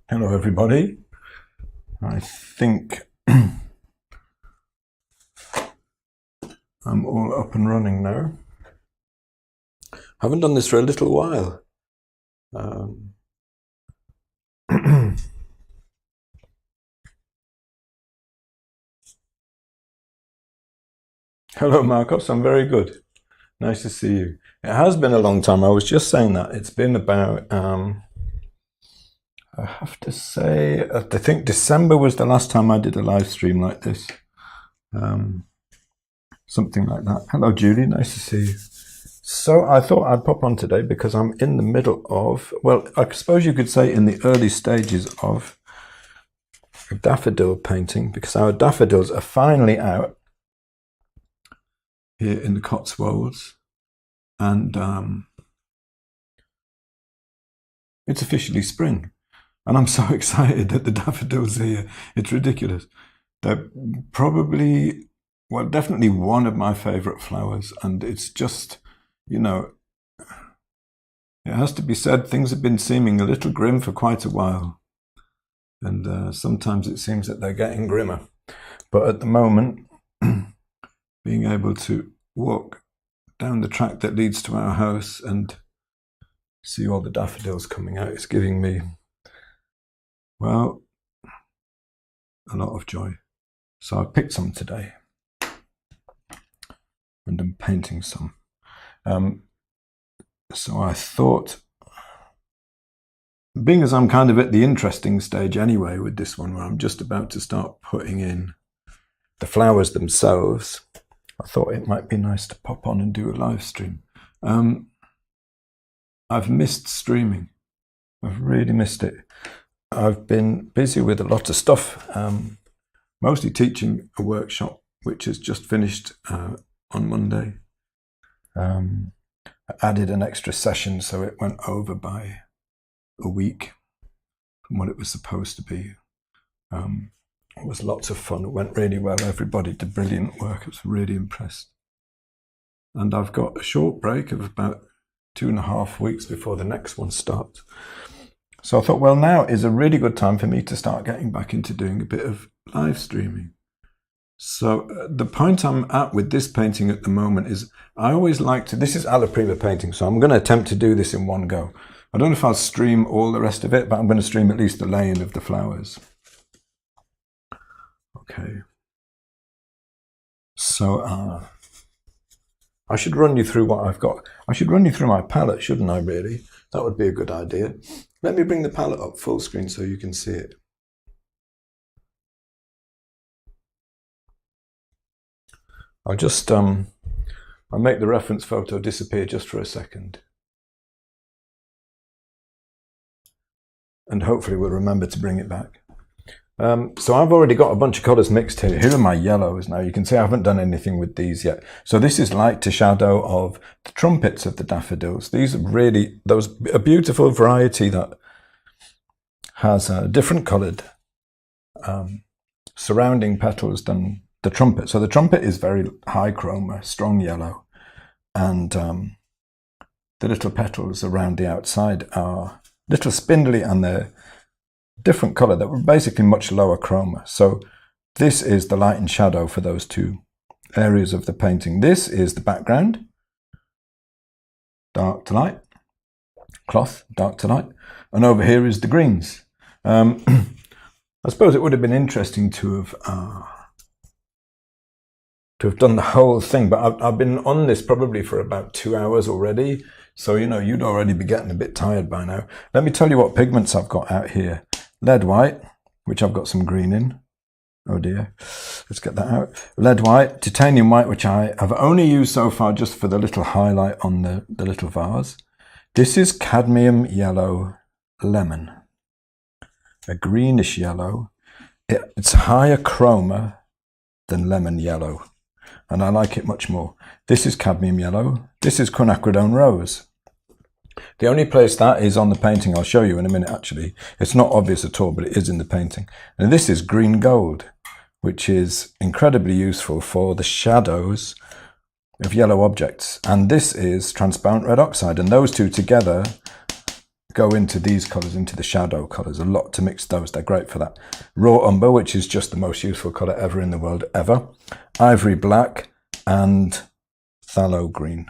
Hello everybody. I think I'm all up and running now. Haven't done this for a little while. Hello Marcos, I'm very good. Nice to see you. It has been a long time. I was just saying that. It's been about, I have to say, I think December was the last time I did a live stream like this. Something like that. Hello Julie, nice to see you. So I thought I'd pop on today because I'm in the middle of, well, I suppose you could say in the early stages of a daffodil painting, because our daffodils are finally out here in the Cotswolds, and it's officially spring. And I'm so excited that the daffodils are here. It's ridiculous. They're probably, well, definitely one of my favorite flowers. And it's just, you know, it has to be said, things have been seeming a little grim for quite a while. And sometimes it seems that they're getting grimmer. But at the moment, being able to walk down the track that leads to our house and see all the daffodils coming out is giving me, well, a lot of joy. So I picked some today and I'm painting some. So I thought, being as I'm kind of at the interesting stage anyway with this one, where I'm just about to start putting in the flowers themselves, I thought it might be nice to pop on and do a live stream. I've missed streaming. I've really missed it. I've been busy with a lot of stuff, mostly teaching a workshop, which has just finished on Monday. I added an extra session, so it went over by a week from what it was supposed to be. It was lots of fun. It went really well. Everybody did brilliant work. I was really impressed. And I've got a short break of about 2.5 weeks before the next one starts. So I thought, well, now is a really good time for me to start getting back into doing a bit of live streaming. So the point I'm at with this painting at the moment is I always like to, this is Alla Prima painting, so I'm going to attempt to do this in one go. I don't know if I'll stream all the rest of it, but I'm going to stream at least the laying of the flowers. Okay. So I should run you through what I've got. I should run you through my palette, shouldn't I, really? That would be a good idea. Let me bring the palette up full screen so you can see it. I'll just, I'll make the reference photo disappear just for a second. And hopefully we'll remember to bring it back. So I've already got a bunch of colours mixed here. Here are my yellows. Now you can see I haven't done anything with these yet. So this is light to shadow of the trumpets of the daffodils. These are really, a beautiful variety that has a different coloured surrounding petals than the trumpet. So the trumpet is very high chroma, strong yellow, and the little petals around the outside are little spindly, and they're different color that were basically much lower chroma. So this is the light and shadow for those two areas of the painting. This is the background, dark to light, cloth, dark to light, and over here is the greens. I suppose it would have been interesting to have done the whole thing, but I've been on this probably for about 2 hours already. So, you know, you'd already be getting a bit tired by now. Let me tell you what pigments I've got out here. Lead white, which I've got some green in. Oh dear, let's get that out. Lead white, titanium white, which I have only used so far just for the little highlight on the little vase. This is cadmium yellow lemon, a greenish yellow. It's higher chroma than lemon yellow, and I like it much more. This is cadmium yellow. This is quinacridone rose. The only place that is on the painting, I'll show you in a minute actually. It's not obvious at all, but it is in the painting. And this is green gold, which is incredibly useful for the shadows of yellow objects. And this is transparent red oxide. And those two together go into these colours, into the shadow colours, a lot to mix those. They're great for that. Raw umber, which is just the most useful colour ever in the world, ever. Ivory black and phthalo green.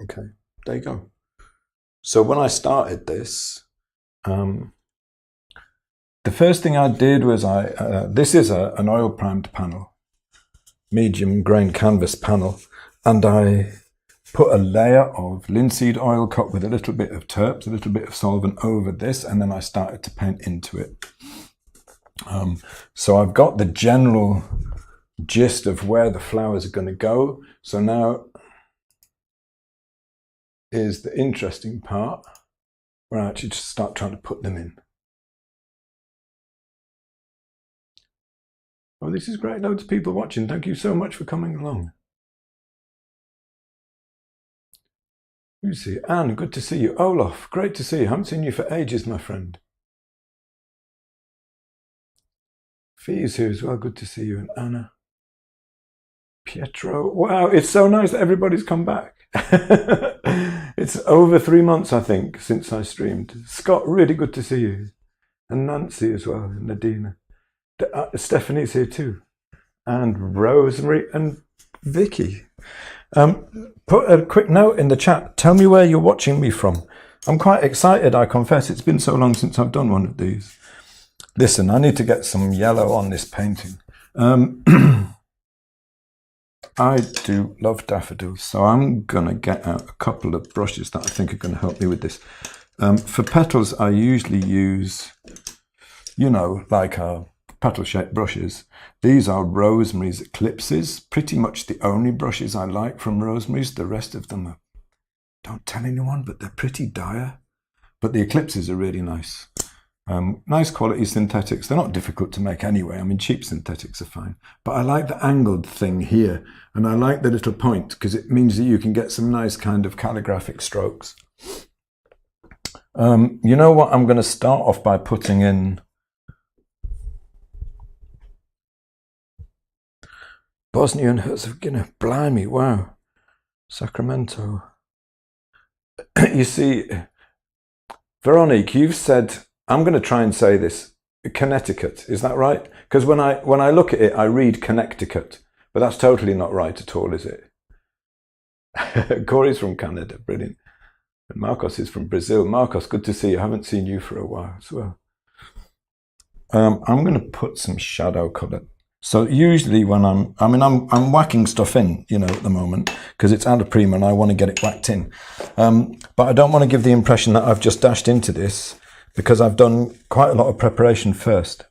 Okay, there you go. So when I started this, the first thing I did was this is an oil primed panel, medium grain canvas panel, and I put a layer of linseed oil cut with a little bit of terps, a little bit of solvent over this, and then I started to paint into it. So I've got the general gist of where the flowers are going to go. So now is the interesting part where I actually just start trying to put them in. Oh, this is great. Loads of people watching. Thank you so much for coming along. Lucy, Anne, good to see you. Olaf, great to see you. Haven't seen you for ages, my friend. Fee's here as well. Good to see you. And Anna. Pietro. Wow, it's so nice that everybody's come back. It's over 3 months, I think, since I streamed. Scott, really good to see you. And Nancy as well, and Nadina. Stephanie's here too. And Rosemary and Vicky. Put a quick note in the chat. Tell me where you're watching me from. I'm quite excited, I confess. It's been so long since I've done one of these. Listen, I need to get some yellow on this painting. I do love daffodils, so I'm going to get out a couple of brushes that I think are going to help me with this. For petals, I usually use, you know, like petal-shaped brushes. These are Rosemary's Eclipses, pretty much the only brushes I like from Rosemary's. The rest of them are, don't tell anyone, but they're pretty dire. But the Eclipses are really nice. Nice quality synthetics. They're not difficult to make anyway. I mean, cheap synthetics are fine. But I like the angled thing here, and I like the little point because it means that you can get some nice kind of calligraphic strokes. You know what? I'm going to start off by putting in Bosnia and Herzegovina. Blimey, wow. Sacramento. You see, Veronique, you've said, I'm going to try and say this, Connecticut, is that right? Because when I look at it, I read Connecticut, but that's totally not right at all, is it? Corey's from Canada, brilliant. And Marcos is from Brazil. Marcos, good to see you. I haven't seen you for a while as well. I'm going to put some shadow colour. So usually when I'm whacking stuff in, you know, at the moment, because it's Alla Prima and I want to get it whacked in. But I don't want to give the impression that I've just dashed into this, because I've done quite a lot of preparation first.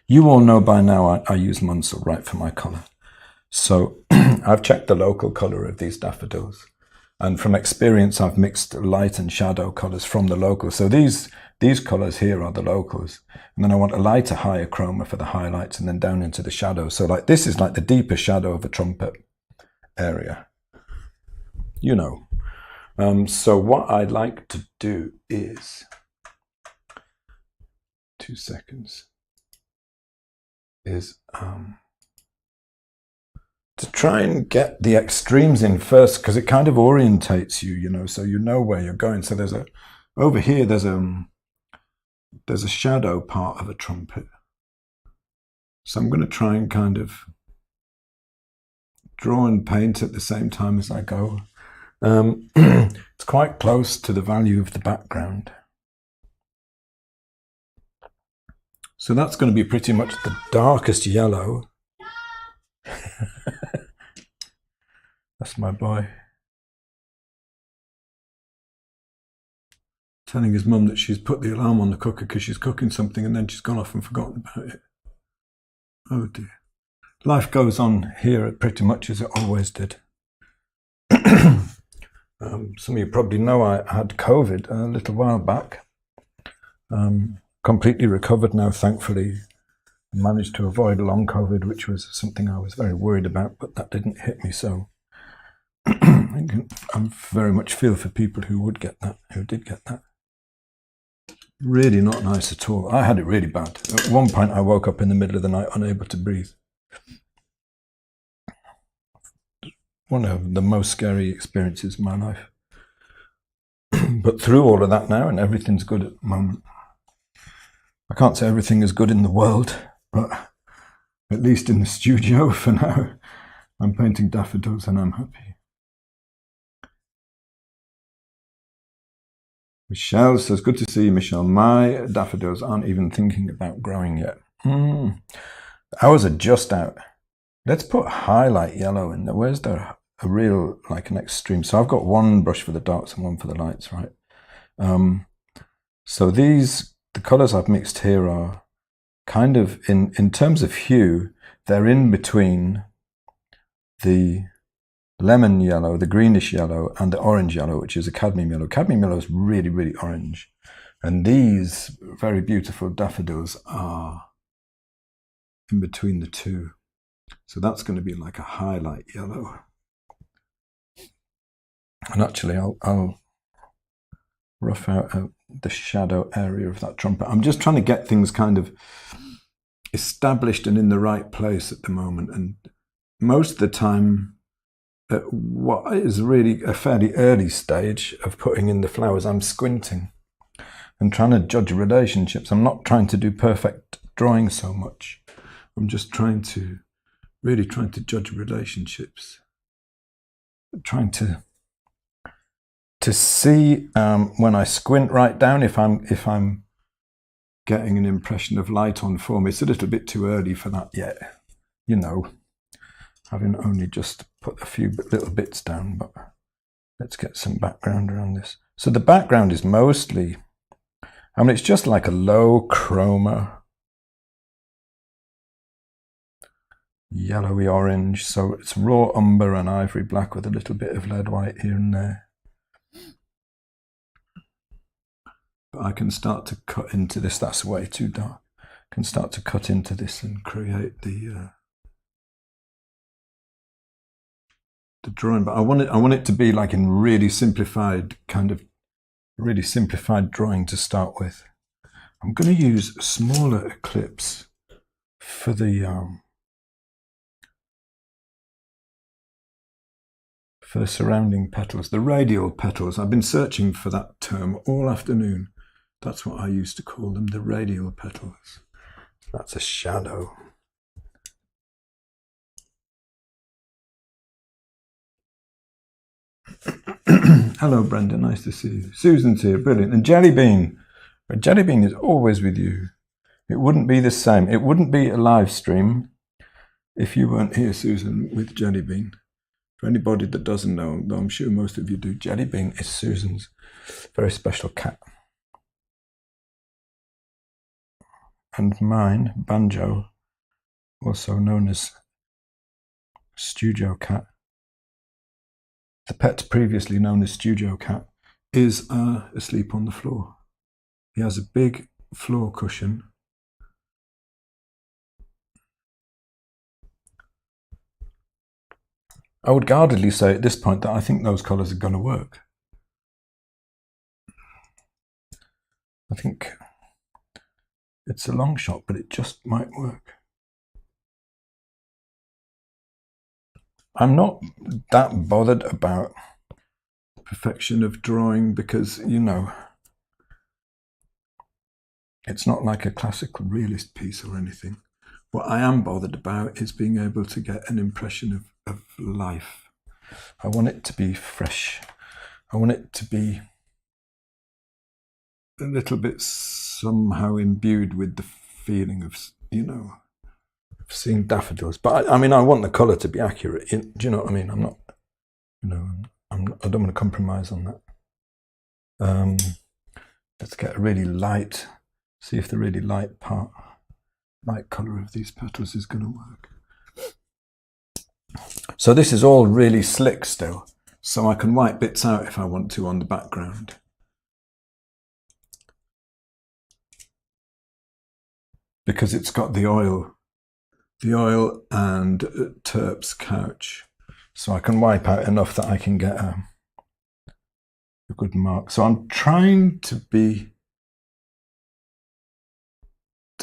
You all know by now I use Munsell, right, for my colour. So I've checked the local colour of these daffodils. And from experience, I've mixed light and shadow colours from the local. So these colours here are the locals. And then I want a lighter, higher chroma for the highlights and then down into the shadows. So like this is like the deeper shadow of a trumpet area. You know. So what I'd like to do is... 2 seconds, is to try and get the extremes in first, because it kind of orientates you, you know, so you know where you're going. So over here there's a shadow part of a trumpet. So I'm going to try and kind of draw and paint at the same time as I go. It's quite close to the value of the background. So that's going to be pretty much the darkest yellow. That's my boy. Telling his mum that she's put the alarm on the cooker because she's cooking something and then she's gone off and forgotten about it. Oh dear. Life goes on here pretty much as it always did. Some of you probably know I had COVID a little while back. Completely recovered now, thankfully. Managed to avoid long COVID, which was something I was very worried about, but that didn't hit me. So I very much feel for people who would get that, who did get that. Really not nice at all. I had it really bad. At one point I woke up in the middle of the night unable to breathe. One of the most scary experiences of my life. but through all of that now, and everything's good at the moment. I can't say everything is good in the world, but at least in the studio for now, I'm painting daffodils and I'm happy. Michelle says, good to see you, Michelle. My daffodils aren't even thinking about growing yet. Ours are just out. Let's put highlight yellow in there. Where's a real, like an extreme? So I've got one brush for the darks and one for the lights, right? So these, the colors I've mixed here are kind of, in terms of hue, they're in between the lemon yellow, the greenish yellow, and the orange yellow, which is a cadmium yellow. Cadmium yellow is really, really orange. And these very beautiful daffodils are in between the two. So that's going to be like a highlight yellow. And actually, I'll rough out the shadow area of that trumpet. I'm just trying to get things kind of established and in the right place at the moment. And most of the time, at what is really a fairly early stage of putting in the flowers, I'm squinting and trying to judge relationships. I'm not trying to do perfect drawing so much. I'm just really trying to judge relationships. Trying to see when I squint right down if I'm getting an impression of light on form. It's a little bit too early for that yet, you know, having only just put a few little bits down, but let's get some background around this. So the background is mostly, I mean, it's just like a low chroma, yellowy orange. So it's raw umber and ivory black with a little bit of lead white here and there. But I can start to cut into this. That's way too dark. I can start to cut into this and create the drawing. But I want it to be like in really simplified drawing to start with. I'm going to use a smaller eclipse for the surrounding petals, the radial petals. I've been searching for that term all afternoon. That's what I used to call them, the radial petals. That's a shadow. Hello, Brenda. Nice to see you. Susan's here. Brilliant. And Jellybean. Jellybean is always with you. It wouldn't be the same. It wouldn't be a live stream if you weren't here, Susan, with Jellybean. For anybody that doesn't know, though I'm sure most of you do, Jellybean is Susan's very special cat. And mine, Banjo, also known as Studio Cat. The pet previously known as Studio Cat is asleep on the floor. He has a big floor cushion. I would guardedly say at this point that I think those colours are going to work. I think it's a long shot, but it just might work. I'm not that bothered about perfection of drawing because, you know, it's not like a classical realist piece or anything. What I am bothered about is being able to get an impression of life. I want it to be fresh. I want it to be a little bit somehow imbued with the feeling of, you know, seeing daffodils. But I mean, I want the colour to be accurate. Do you know what I mean? I'm not, you know, I don't want to compromise on that. Let's get a really light, see if the really light colour of these petals is going to work. So this is all really slick still, so I can wipe bits out if I want to on the background. Because it's got the oil and terps couch, so I can wipe out enough that I can get a good mark. So I'm trying to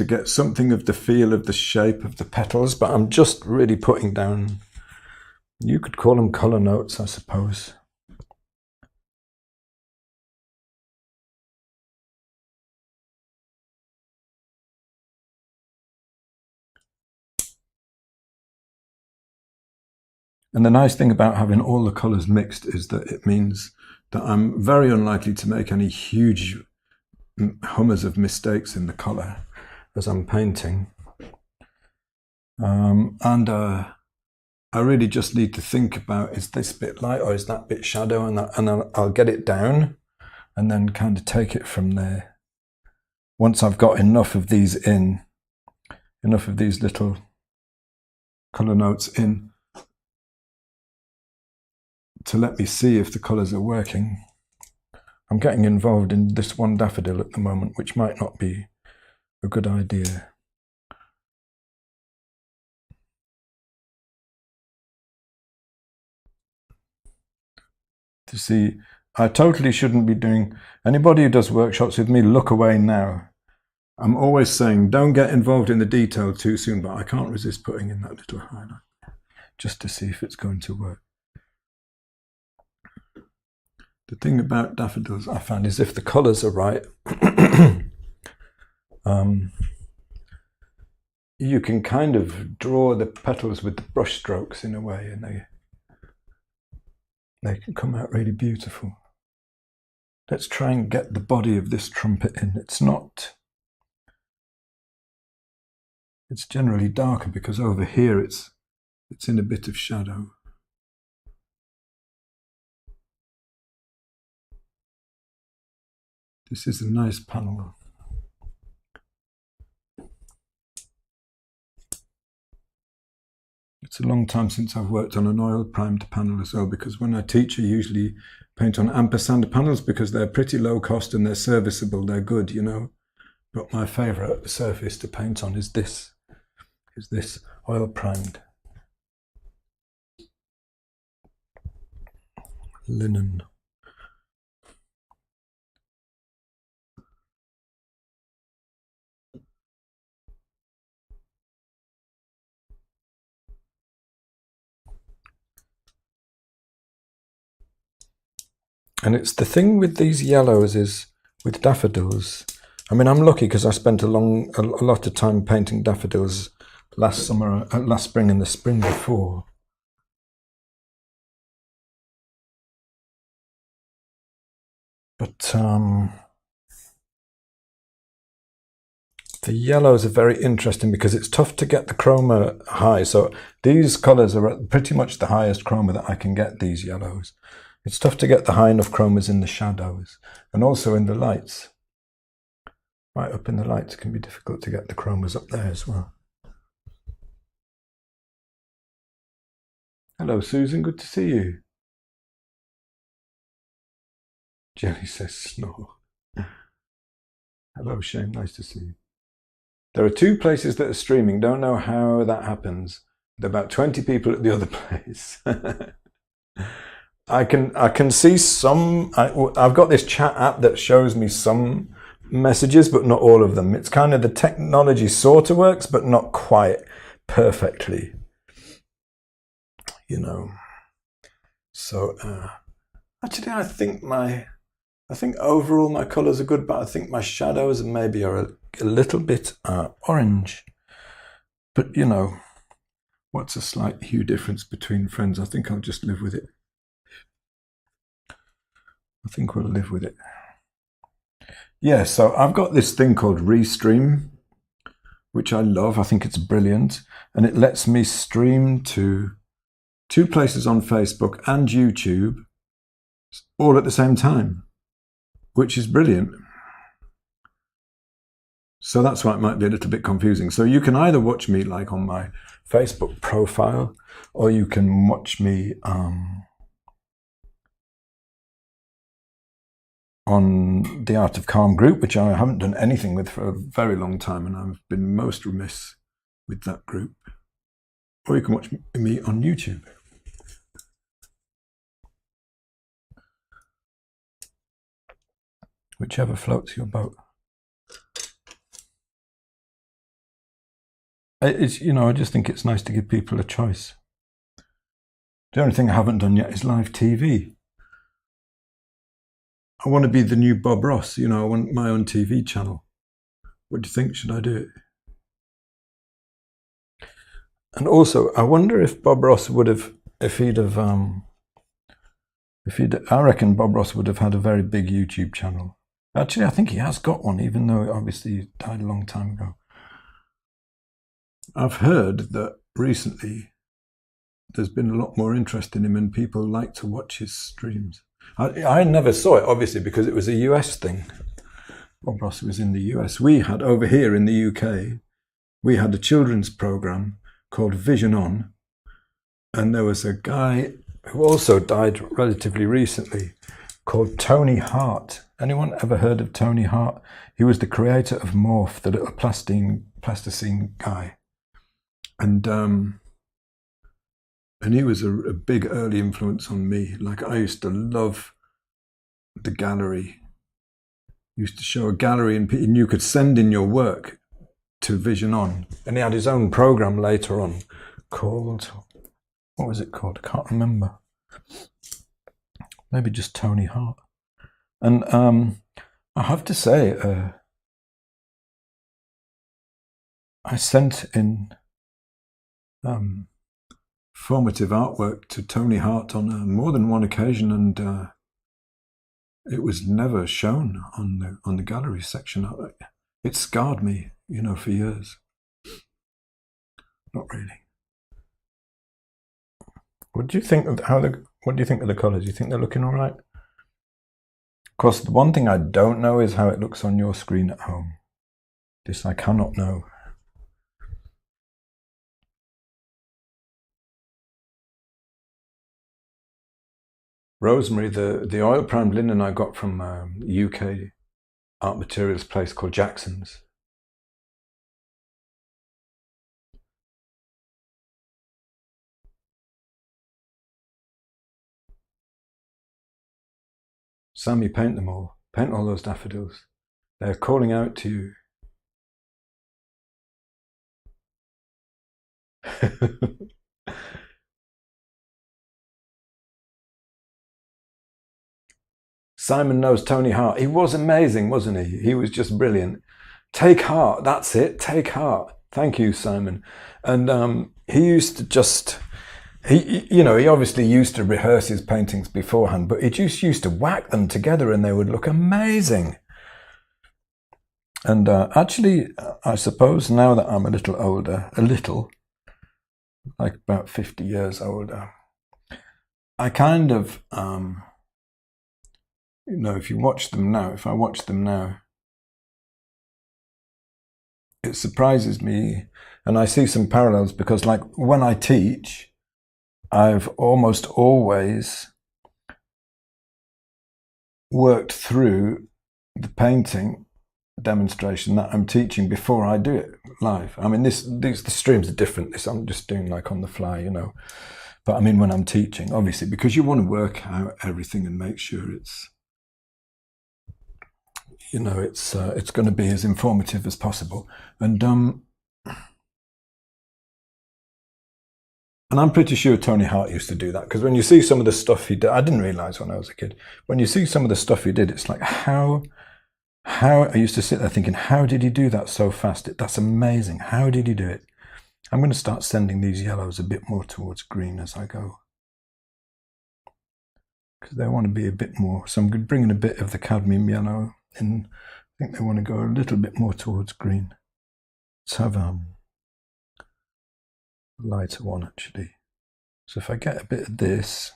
get something of the feel of the shape of the petals, but I'm just really putting down, you could call them colour notes, I suppose. And the nice thing about having all the colours mixed is that it means that I'm very unlikely to make any huge hummers of mistakes in the colour as I'm painting. I really just need to think about, is this bit light or is that bit shadow, and I'll get it down and then kind of take it from there. Once I've got enough of these in, enough of these little colour notes in to let me see if the colours are working. I'm getting involved in this one daffodil at the moment, which might not be a good idea. To see, I totally shouldn't be doing, anybody who does workshops with me, look away now. I'm always saying, don't get involved in the detail too soon, but I can't resist putting in that little highlight just to see if it's going to work. The thing about daffodils I found is if the colours are right, you can kind of draw the petals with the brush strokes in a way, and they can come out really beautiful. Let's try and get the body of this trumpet in. It's generally darker because over here it's in a bit of shadow. This is a nice panel. It's a long time since I've worked on an oil primed panel as well, because when I teach I usually paint on ampersand panels because they're pretty low cost and they're serviceable, they're good, you know. But my favourite surface to paint on is this oil primed linen. And it's the thing with these yellows is with daffodils. I mean, I'm lucky because I spent a lot of time painting daffodils last spring and the spring before. But the yellows are very interesting because it's tough to get the chroma high. So these colours are at pretty much the highest chroma that I can get, these yellows. It's tough to get the high enough chromas in the shadows and also in the lights. Right up in the lights it can be difficult to get the chromas up there as well. Hello Susan, good to see you. Jenny says snore. Hello Shane, nice to see you. There are 2 places that are streaming, don't know how that happens. There are about 20 people at the other place. I can see some, I've got this chat app that shows me some messages, but not all of them. It's kind of, the technology sort of works, but not quite perfectly, you know. So actually I think overall my colours are good, but I think my shadows maybe are a little bit orange. But you know, what's a slight hue difference between friends? I think I'll just live with it. I think we'll live with it. Yeah, so I've got this thing called Restream, which I love. I think it's brilliant. And it lets me stream to 2 places on Facebook and YouTube all at the same time, which is brilliant. So that's why it might be a little bit confusing. So you can either watch me like on my Facebook profile, or you can watch me on the Art of Calm group, which I haven't done anything with for a very long time, and I've been most remiss with that group. Or you can watch me on YouTube. Whichever floats your boat. It's, you know, I just think it's nice to give people a choice. The only thing I haven't done yet is live TV. I want to be the new Bob Ross, you know, I want my own TV channel. What do you think? Should I do it? And also, I wonder if Bob Ross would have I reckon Bob Ross would have had a very big YouTube channel. Actually, I think he has got one, even though obviously he died a long time ago. I've heard that recently there's been a lot more interest in him and people like to watch his streams. I never saw it, obviously, because it was a US thing. Bob Ross was in the US. We had, over here in the UK, we had a children's program called Vision On. And there was a guy who also died relatively recently called Tony Hart. Anyone ever heard of Tony Hart? He was the creator of Morph, the little plasticine guy. And he was a big early influence on me. Like, I used to love the gallery. He used to show a gallery and you could send in your work to Vision On. And he had his own program later on called, what was it called? I can't remember. Maybe just Tony Hart. And I have to say, I sent in formative artwork to Tony Hart on more than one occasion, and it was never shown on the gallery section. It scarred me, for years. Not really. What do you think of what do you think of the colours? Do you think they're looking all right? Of course, the one thing I don't know is how it looks on your screen at home. This I cannot know. Rosemary, the oil primed linen I got from UK art materials place called Jackson's. Sammy, paint them all. Paint all those daffodils. They're calling out to you. Simon knows Tony Hart. He was amazing, wasn't he? He was just brilliant. Take heart. That's it. Take heart. Thank you, Simon. And he used to just... He obviously used to rehearse his paintings beforehand, but he just used to whack them together and they would look amazing. And actually, I suppose now that I'm a little older, like about 50 years older, I kind of, if I watch them now, it surprises me. And I see some parallels because, like, when I teach, I've almost always worked through the painting demonstration that I'm teaching before I do it live. I mean, the streams are different. This I'm just doing like on the fly, But I mean, when I'm teaching, obviously, because you want to work out everything and make sure it's, it's going to be as informative as possible. And I'm pretty sure Tony Hart used to do that, because when you see some of the stuff he did, I didn't realize when I was a kid, when you see some of the stuff he did, it's like, how I used to sit there thinking, how did he do that so fast? That's amazing. How did he do it? I'm going to start sending these yellows a bit more towards green as I go, because they want to be a bit more. So I'm bringing a bit of the cadmium yellow in. I think they want to go a little bit more towards green. Let's have lighter one actually. So if I get a bit of this,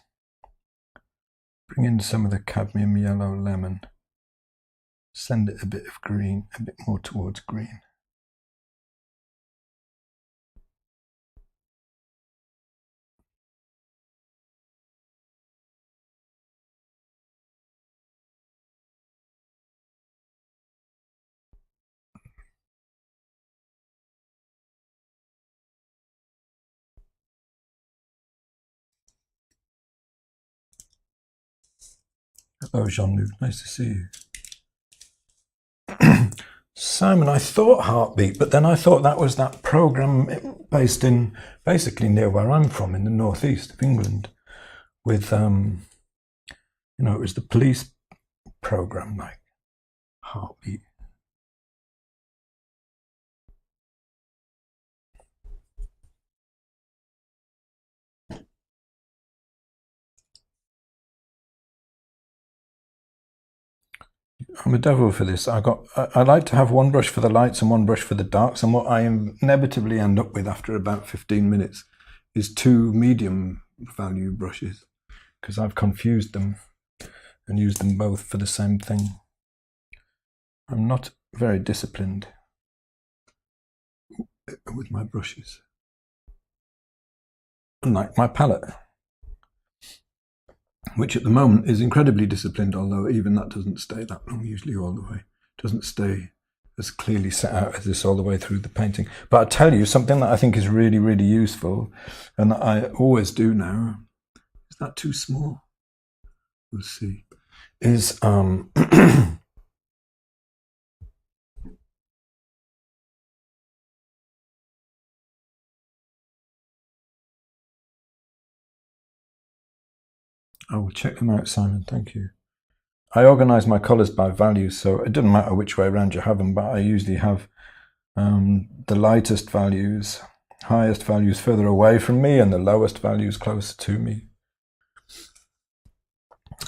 bring in some of the cadmium yellow lemon, send it a bit of green, a bit more towards green. Hello, Jean-Luc, nice to see you. Simon, I thought Heartbeat, but then I thought that was that program based in basically near where I'm from, in the northeast of England, with, it was the police program, like Heartbeat. I'm a devil for this. I like to have one brush for the lights and one brush for the darks, and what I inevitably end up with after about 15 minutes is 2 medium value brushes, because I've confused them and used them both for the same thing. I'm not very disciplined with my brushes, unlike my palette, which at the moment is incredibly disciplined, although even that doesn't stay that long usually all the way. It doesn't stay as clearly set out as this all the way through the painting. But I tell you, something that I think is really, really useful, and that I always do now, is that too small? We'll see. Is I will check them out, Simon, thank you. I organise my colours by value, so it doesn't matter which way around you have them, but I usually have the lightest values, highest values further away from me, and the lowest values closer to me.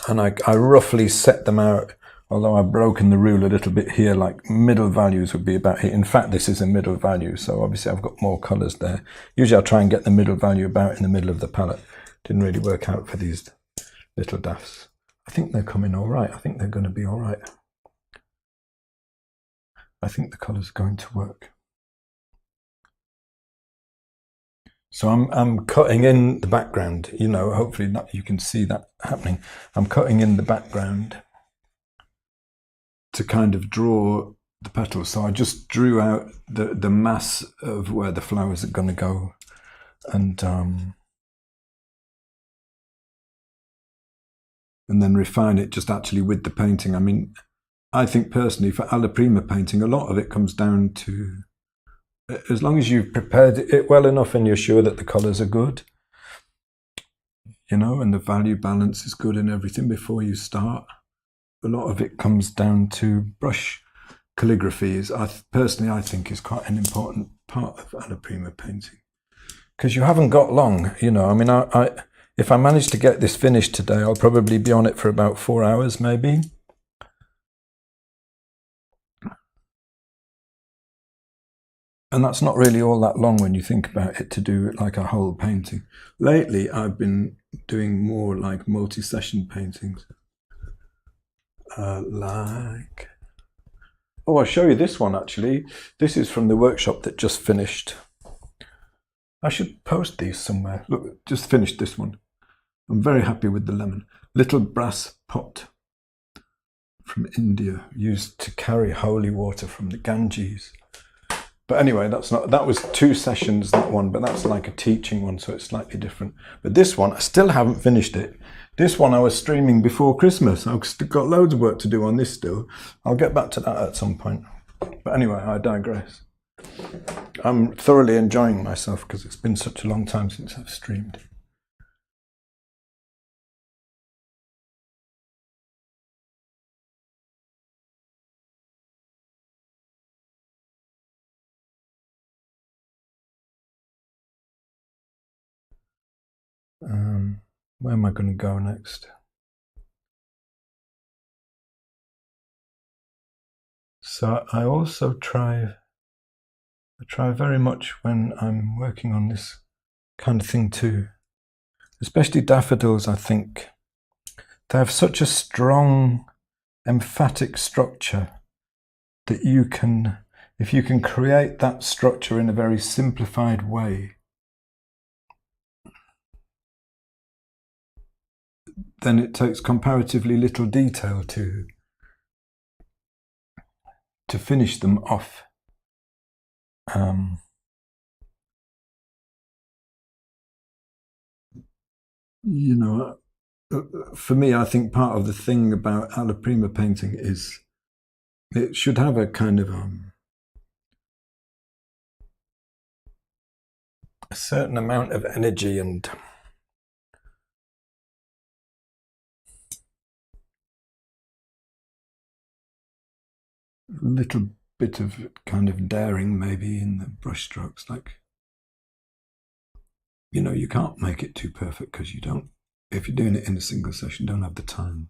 And I roughly set them out, although I've broken the rule a little bit here, like middle values would be about here. In fact, this is a middle value, so obviously I've got more colours there. Usually I'll try and get the middle value about in the middle of the palette. Didn't really work out for these little daffs. I think they're coming all right. I think they're going to be all right. I think the colour's going to work. So I'm cutting in the background, you know, hopefully that you can see that happening. I'm cutting in the background to kind of draw the petals. So I just drew out the mass of where the flowers are going to go, and then refine it just actually with the painting. I mean, I think personally for Alla Prima painting, a lot of it comes down to, as long as you've prepared it well enough and you're sure that the colours are good, you know, and the value balance is good and everything before you start, a lot of it comes down to brush calligraphy. Personally, I think is quite an important part of Alla Prima painting, because you haven't got long, you know. I mean, if I manage to get this finished today, I'll probably be on it for about 4 hours maybe. And that's not really all that long when you think about it, to do like a whole painting. Lately, I've been doing more like multi-session paintings. Like, oh, I'll show you this one actually. This is from the workshop that just finished. I should post these somewhere. Look, just finished this one. I'm very happy with the lemon. Little brass pot from India, used to carry holy water from the Ganges. But anyway, that was 2 sessions, that one, but that's like a teaching one, so it's slightly different. But this one, I still haven't finished it. This one I was streaming before Christmas. I've got loads of work to do on this still. I'll get back to that at some point. But anyway, I digress. I'm thoroughly enjoying myself because it's been such a long time since I've streamed. Where am I going to go next? So I also try very much when I'm working on this kind of thing too, especially daffodils. I think they have such a strong, emphatic structure that you can, if you can create that structure in a very simplified way, then it takes comparatively little detail to finish them off. You know, for me, I think part of the thing about Alla Prima painting is it should have a kind of a certain amount of energy and a little bit of kind of daring maybe in the brush strokes. Like, you know, you can't make it too perfect because you don't, if you're doing it in a single session, don't have the time.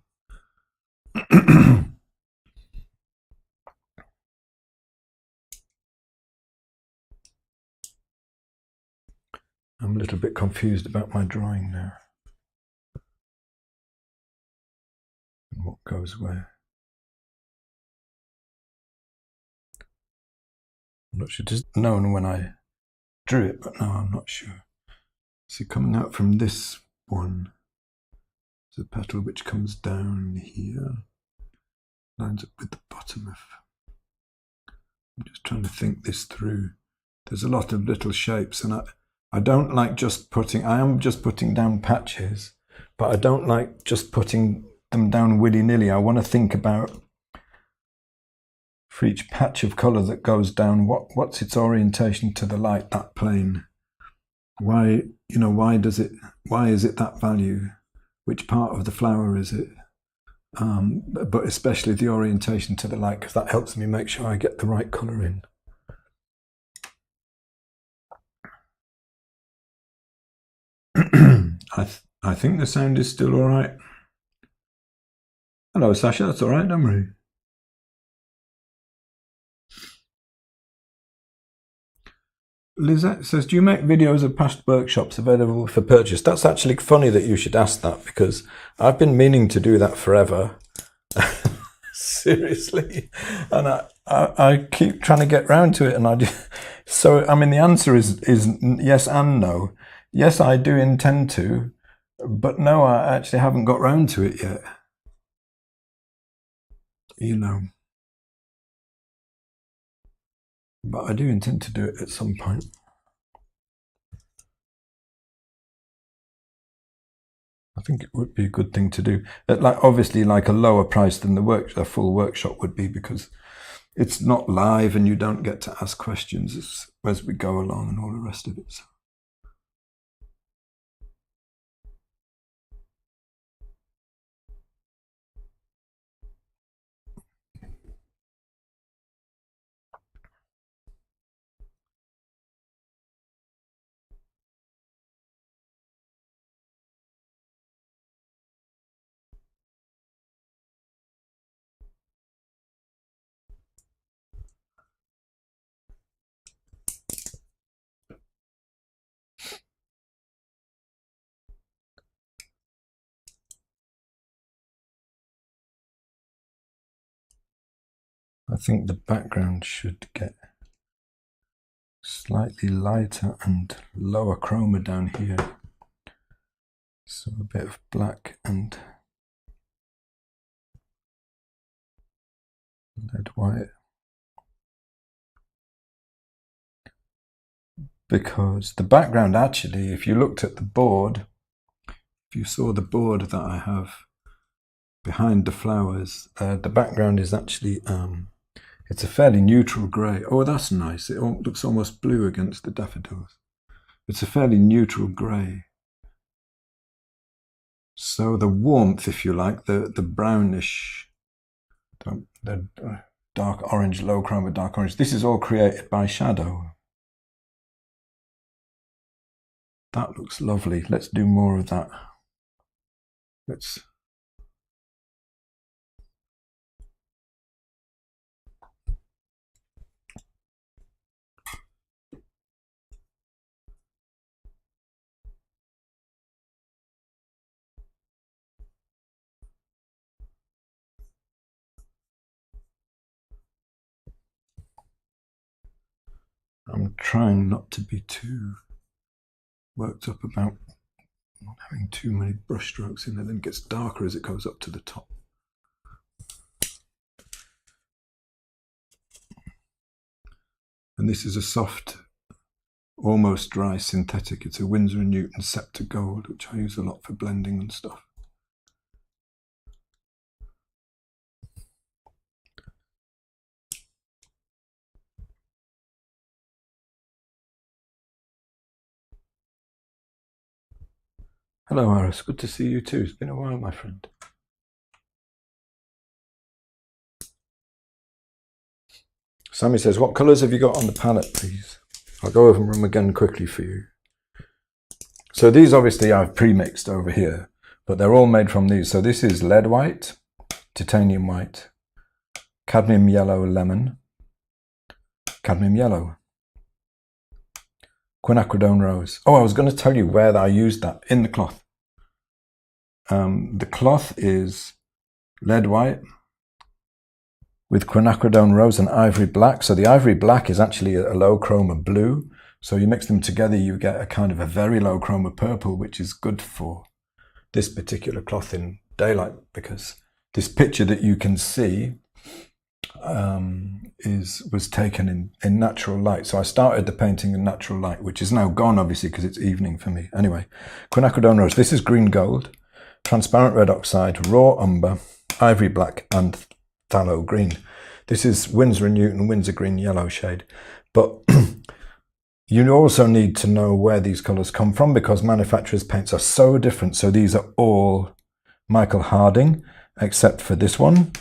I'm a little bit confused about my drawing now. And what goes where. I'm not sure, it is known when I drew it, but now I'm not sure. See, coming out from this one, there's a petal which comes down here, lines up with the bottom of. I'm just trying to think this through. There's a lot of little shapes, and I don't like just putting, I am just putting down patches, but I don't like just putting them down willy-nilly. I want to think about, for each patch of colour that goes down, what's its orientation to the light, that plane? Why, you know, why is it that value? Which part of the flower is it? But especially the orientation to the light, because that helps me make sure I get the right colour in. I think the sound is still all right. Hello, Sasha. That's all right, don't worry. Lizette says, do you make videos of past workshops available for purchase? That's actually funny that you should ask that, because I've been meaning to do that forever. Seriously. And I keep trying to get round to it. And so, I mean, the answer is yes and no. Yes, I do intend to, but no, I actually haven't got round to it yet. You know. But I do intend to do it at some point. I think it would be a good thing to do. Obviously, like a lower price than a full workshop would be, because it's not live and you don't get to ask questions as we go along and all the rest of it. So. I think the background should get slightly lighter and lower chroma down here. So a bit of black and lead white. Because the background actually, if you looked at the board, if you saw the board that I have behind the flowers, the background is actually, it's a fairly neutral grey. Oh, that's nice. It looks almost blue against the daffodils. It's a fairly neutral grey. So the warmth, if you like, the brownish, the dark orange, low chroma dark orange, this is all created by shadow. That looks lovely. Let's do more of that. I'm trying not to be too worked up about not having too many brush strokes in there, then it gets darker as it goes up to the top. And this is a soft, almost dry synthetic. It's a Winsor & Newton Scepter Gold, which I use a lot for blending and stuff. Hello, Iris. Good to see you too. It's been a while, my friend. Sammy says, what colours have you got on the palette, please? I'll go over them again quickly for you. So these obviously I've pre-mixed over here, but they're all made from these. So this is lead white, titanium white, cadmium yellow lemon, cadmium yellow, quinacridone rose. Oh, I was going to tell you where I used that in the cloth. The cloth is lead white with quinacridone rose and ivory black. So the ivory black is actually a low chroma blue. So you mix them together, you get a kind of a very low chroma purple, which is good for this particular cloth in daylight, because this picture that you can see was taken in natural light. So I started the painting in natural light, which is now gone, obviously, because it's evening for me. Anyway, quinacridone rose. This is green gold, transparent red oxide, raw umber, ivory black, and phthalo green. This is Winsor & Newton Windsor green yellow shade. But you also need to know where these colours come from, because manufacturers' paints are so different. So these are all Michael Harding, except for this one,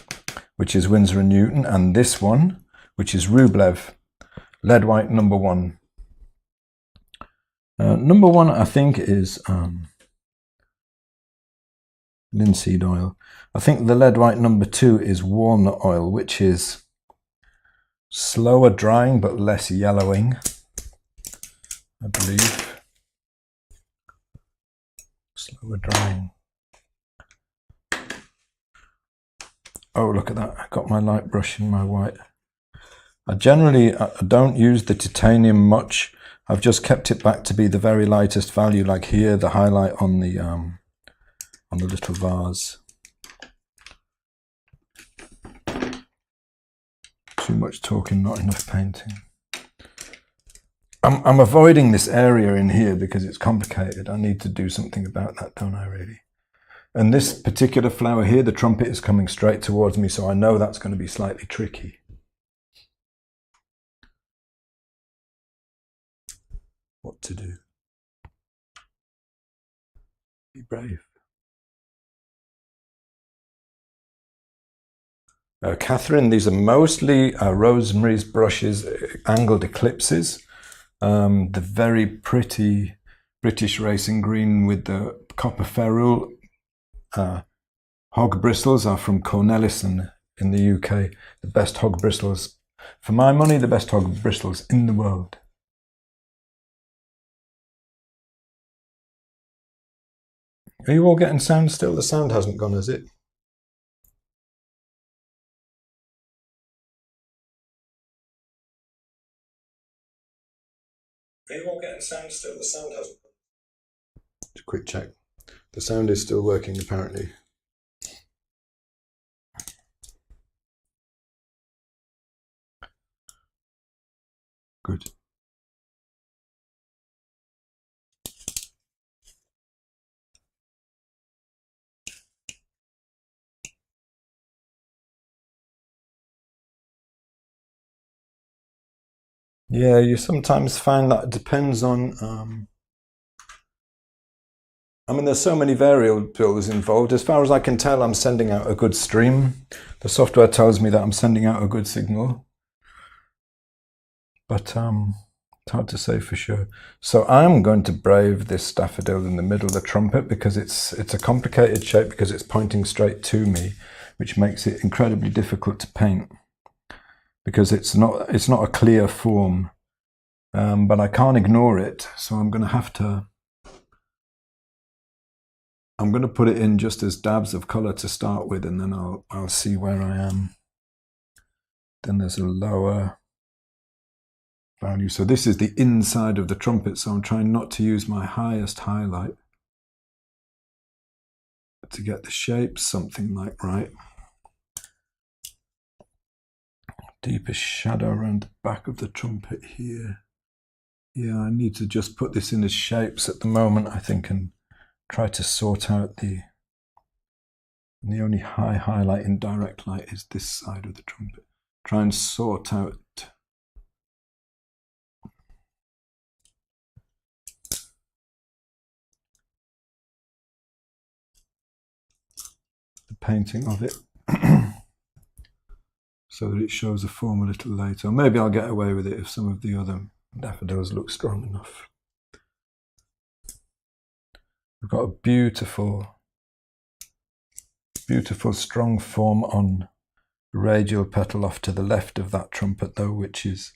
which is Winsor & Newton, and this one, which is Rublev Lead White number 1. Number 1, I think, is linseed oil. I think the lead white number 2 is walnut oil, which is slower drying but less yellowing, I believe. Slower drying. Oh, look at that. I got my light brush in my white. I don't use the titanium much. I've just kept it back to be the very lightest value, like here, the highlight on the little vase. Too much talking, not enough painting. I'm avoiding this area in here because it's complicated. I need to do something about that, don't I, really? And this particular flower here, the trumpet is coming straight towards me, so I know that's going to be slightly tricky. What to do? Be brave. Catherine, these are mostly Rosemary's brushes, angled eclipses. The very pretty British racing green with the copper ferrule. Hog bristles are from Cornelissen in the UK. The best hog bristles, for my money, the best hog bristles in the world. Are you all getting sound still? The sound hasn't gone, has it? Are you all getting sound still? The sound hasn't gone. Just a quick check. The sound is still working, apparently. Good. Yeah, you sometimes find that it depends on I mean, there's so many variables involved. As far as I can tell, I'm sending out a good stream. The software tells me that I'm sending out a good signal. But it's hard to say for sure. So I'm going to brave this daffodil in the middle of the trumpet because it's a complicated shape because it's pointing straight to me, which makes it incredibly difficult to paint because it's not a clear form. But I can't ignore it, so I'm going to put it in just as dabs of color to start with, and then I'll see where I am. Then there's a lower value. So this is the inside of the trumpet, so I'm trying not to use my highest highlight to get the shape something like right. Deepest shadow around the back of the trumpet here. Yeah, I need to just put this in as shapes at the moment, I think, and try to sort out the only high highlight in direct light is this side of the trumpet. Try and sort out the painting of it so that it shows a form a little later. Or maybe I'll get away with it if some of the other daffodils look strong enough. We've got a beautiful strong form on the radial petal off to the left of that trumpet though, which is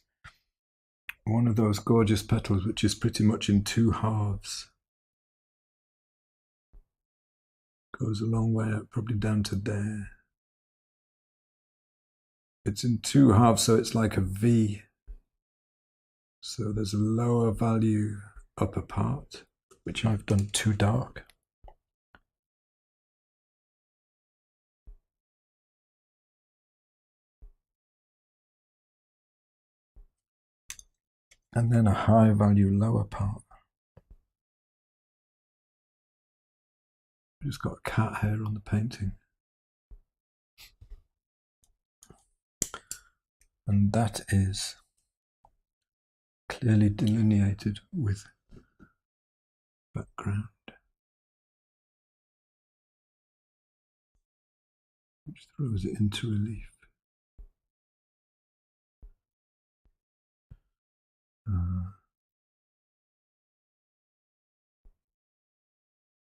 one of those gorgeous petals which is pretty much in two halves. Goes a long way up, probably down to there. It's in two halves, so it's like a V. So there's a lower value upper part, which I've done too dark. And then a high value lower part. Just got cat hair on the painting. And that is clearly delineated with background, which throws it into relief.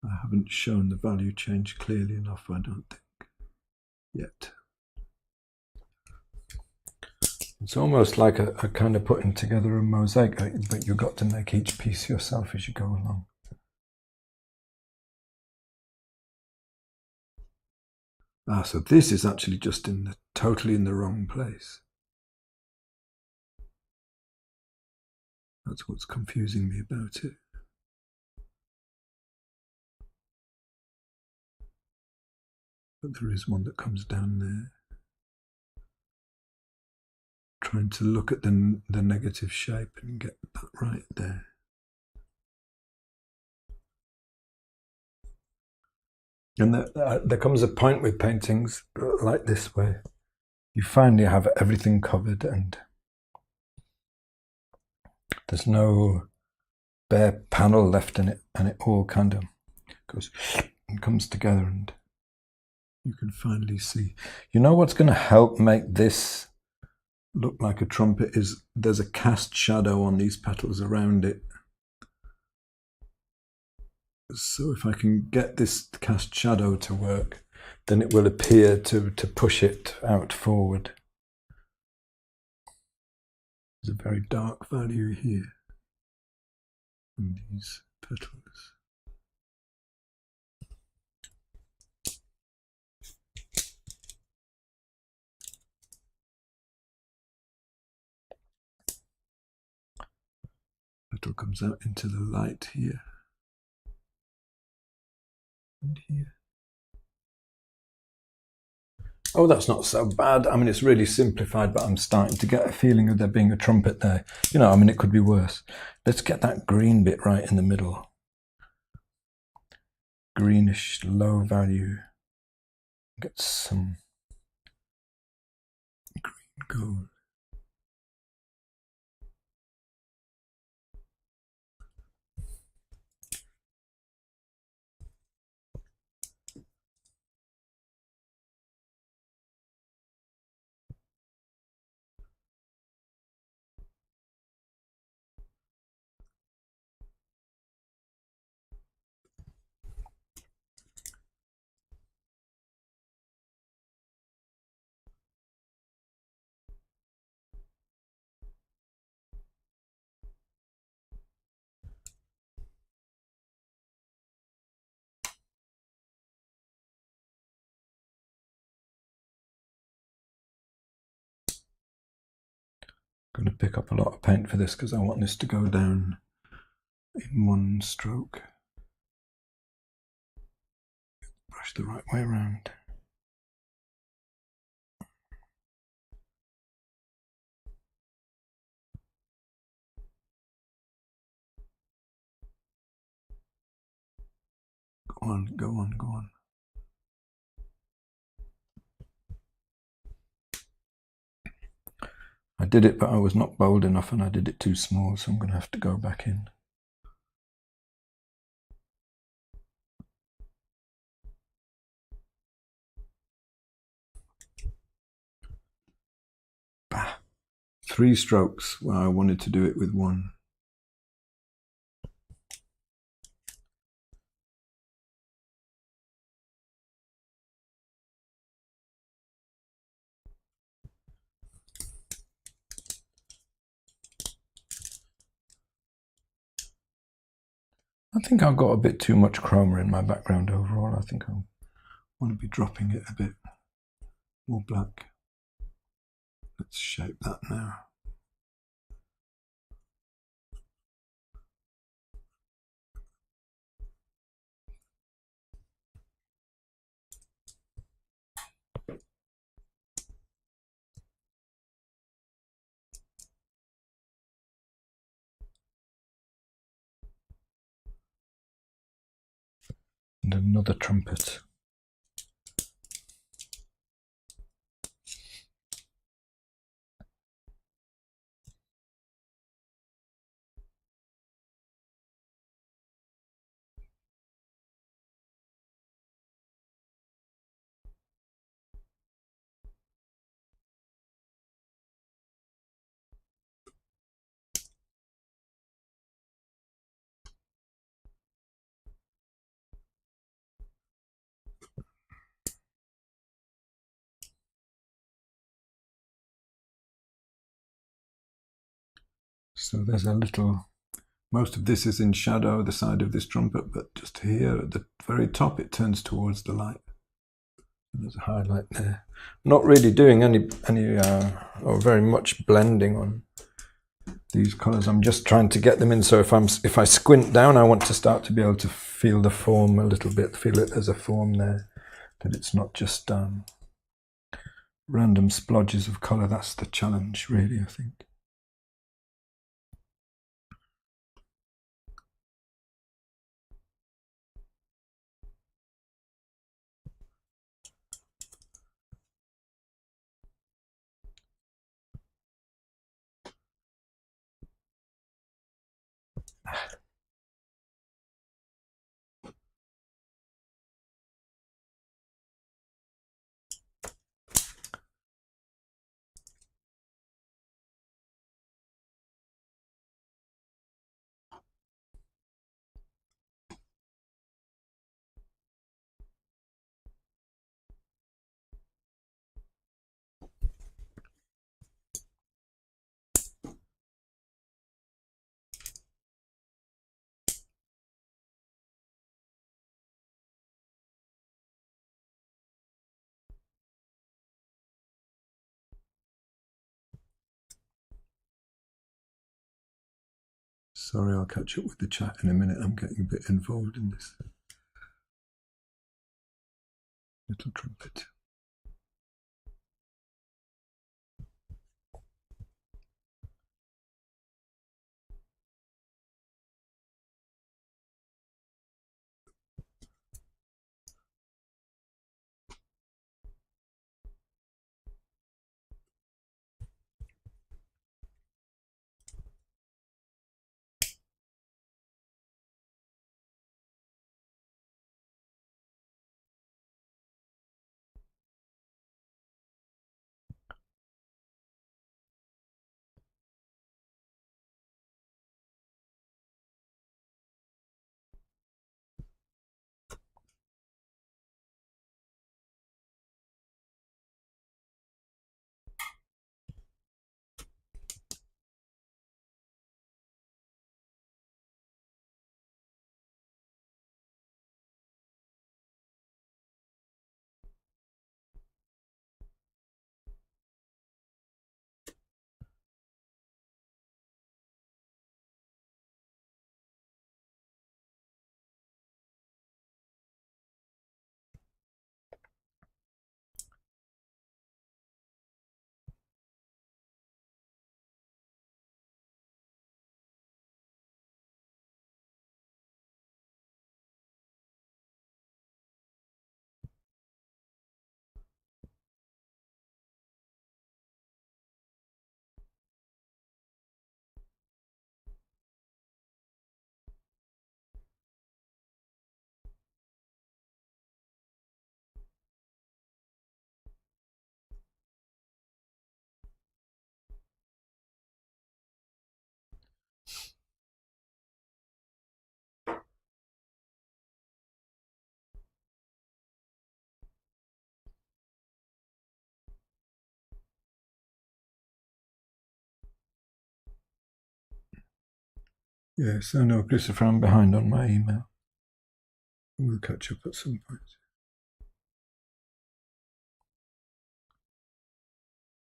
I haven't shown the value change clearly enough, I don't think, yet. It's almost like a kind of putting together a mosaic, but you've got to make each piece yourself as you go along. So this is actually just totally in the wrong place. That's what's confusing me about it. But there is one that comes down there. Trying to look at the negative shape and get that right there. And there comes a point with paintings like this where you finally have everything covered and there's no bare panel left in it, and it all kind of goes and comes together, and you can finally see. You know what's going to help make this look like a trumpet is there's a cast shadow on these petals around it. So if I can get this cast shadow to work, then it will appear to push it out forward. There's a very dark value here in these petals. Petal comes out into the light here and here. Oh, that's not so bad. I mean, it's really simplified, but I'm starting to get a feeling of there being a trumpet there. You know, I mean, it could be worse. Let's get that green bit right in the middle. Greenish, low value. Get some green gold. I'm going to pick up a lot of paint for this because I want this to go down in one stroke. Brush the right way around. Go on, go on, go on. I did it, but I was not bold enough and I did it too small, so I'm going to have to go back in. Bah. 3 strokes where I wanted to do it with 1. I think I've got a bit too much chroma in my background overall. I think I want to be dropping it a bit more black. Let's shape that now. And another trumpet. So there's a little, most of this is in shadow, the side of this trumpet, but just here at the very top it turns towards the light. And there's a highlight there. Not really doing any or very much blending on these colours. I'm just trying to get them in, so if I squint down, I want to start to be able to feel the form a little bit, feel it as a form there, that it's not just random splodges of colour. That's the challenge, really, I think. Sorry, I'll catch up with the chat in a minute. I'm getting a bit involved in this little trumpet. Yes, I know, Christopher, I'm behind on my email. We'll catch up at some point.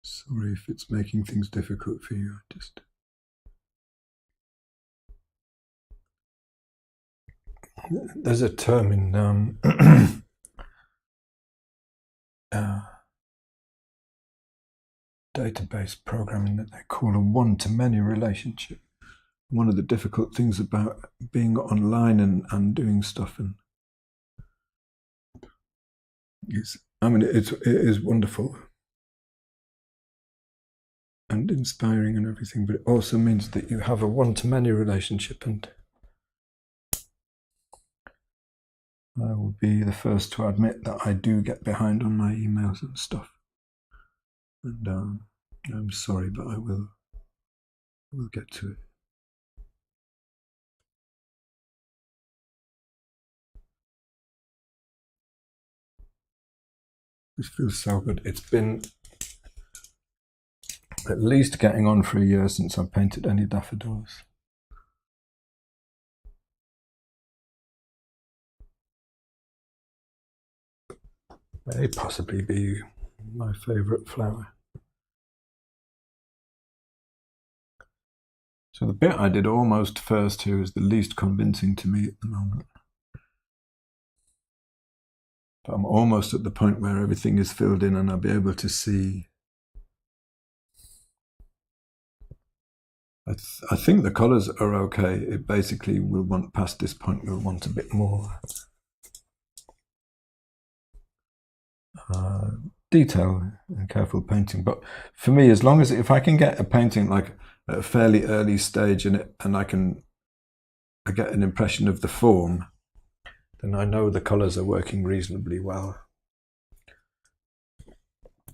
Sorry if it's making things difficult for you. There's a term in database programming that they call a one-to-many relationship. One of the difficult things about being online and doing stuff it is wonderful and inspiring and everything, but it also means that you have a one-to-many relationship, and I will be the first to admit that I do get behind on my emails and stuff. And I'm sorry, but I will get to it. This feels so good. It's been at least getting on for a year since I've painted any daffodils. May possibly be my favourite flower. So the bit I did almost first here is the least convincing to me at the moment. But I'm almost at the point where everything is filled in and I'll be able to see. I think the colours are okay. It basically will want, past this point, we'll want a bit more detail and careful painting. But for me, as long as, if I can get a painting like at a fairly early stage in it, and I get an impression of the form, then I know the colours are working reasonably well.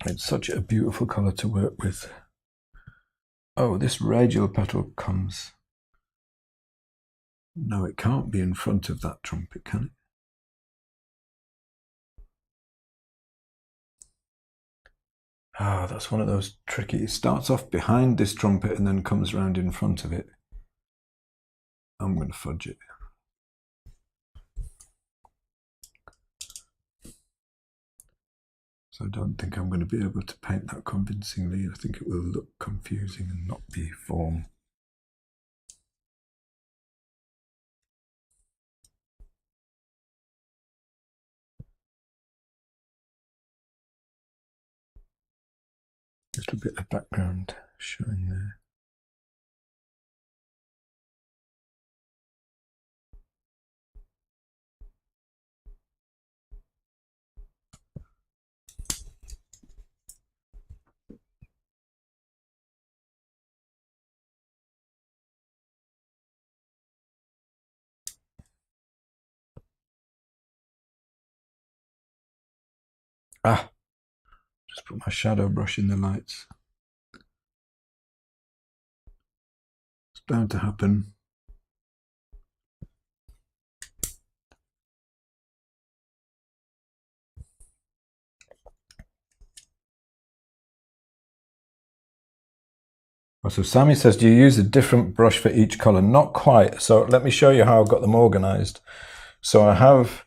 It's such a beautiful colour to work with. Oh, this radial petal comes. No, it can't be in front of that trumpet, can it? Ah, that's one of those tricky. It starts off behind this trumpet and then comes round in front of it. I'm going to fudge it. So I don't think I'm going to be able to paint that convincingly. I think it will look confusing and not be form. Just a bit of background showing there. Ah, just put my shadow brush in the lights. It's bound to happen. So Sammy says, do you use a different brush for each colour? Not quite. So let me show you how I've got them organised. So I have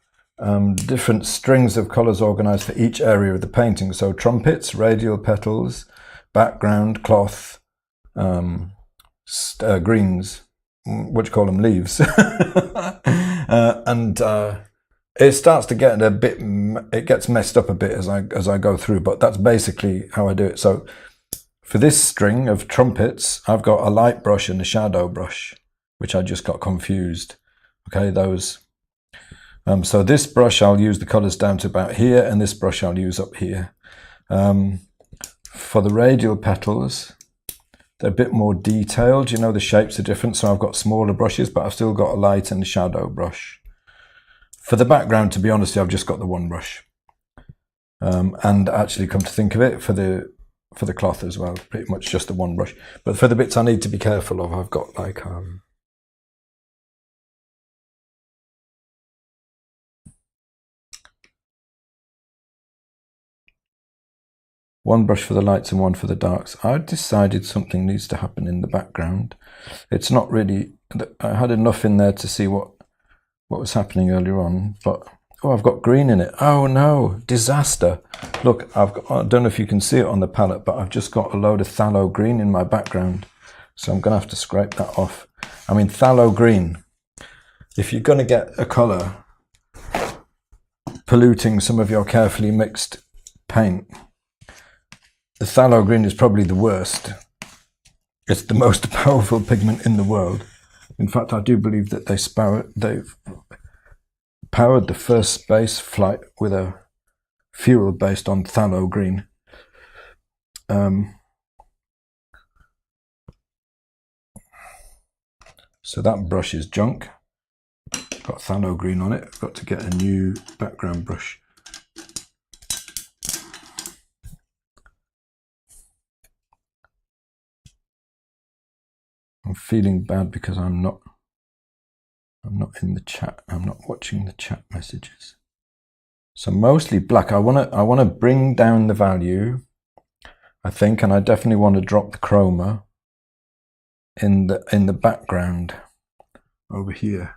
different strings of colours organised for each area of the painting. So trumpets, radial petals, background, cloth, greens, what do you call them, leaves. It starts to get a bit, it gets messed up a bit as I go through, but that's basically how I do it. So for this string of trumpets, I've got a light brush and a shadow brush, which I just got confused. Okay, those. So this brush, I'll use the colours down to about here, and this brush I'll use up here. For the radial petals, they're a bit more detailed. You know, the shapes are different, so I've got smaller brushes, but I've still got a light and a shadow brush. For the background, to be honest, I've just got the one brush. And actually, come to think of it, for the cloth as well, pretty much just the one brush. But for the bits I need to be careful of, I've got like one brush for the lights and one for the darks. I decided something needs to happen in the background. It's not really, I had enough in there to see what was happening earlier on, but oh, I've got green in it. Oh no, disaster. Look, I don't know if you can see it on the palette, but I've just got a load of phthalo green in my background. So I'm going to have to scrape that off. I mean, phthalo green, if you're going to get a colour polluting some of your carefully mixed paint, the phthalo green is probably the worst. It's the most powerful pigment in the world. In fact, I do believe that they've powered the first space flight with a fuel based on phthalo green. So that brush is junk. Got phthalo green on it. I've got to get a new background brush. I'm feeling bad because I'm not in the chat. I'm not watching the chat messages. So mostly black. I want to bring down the value, I think, and I definitely want to drop the chroma in the background over here.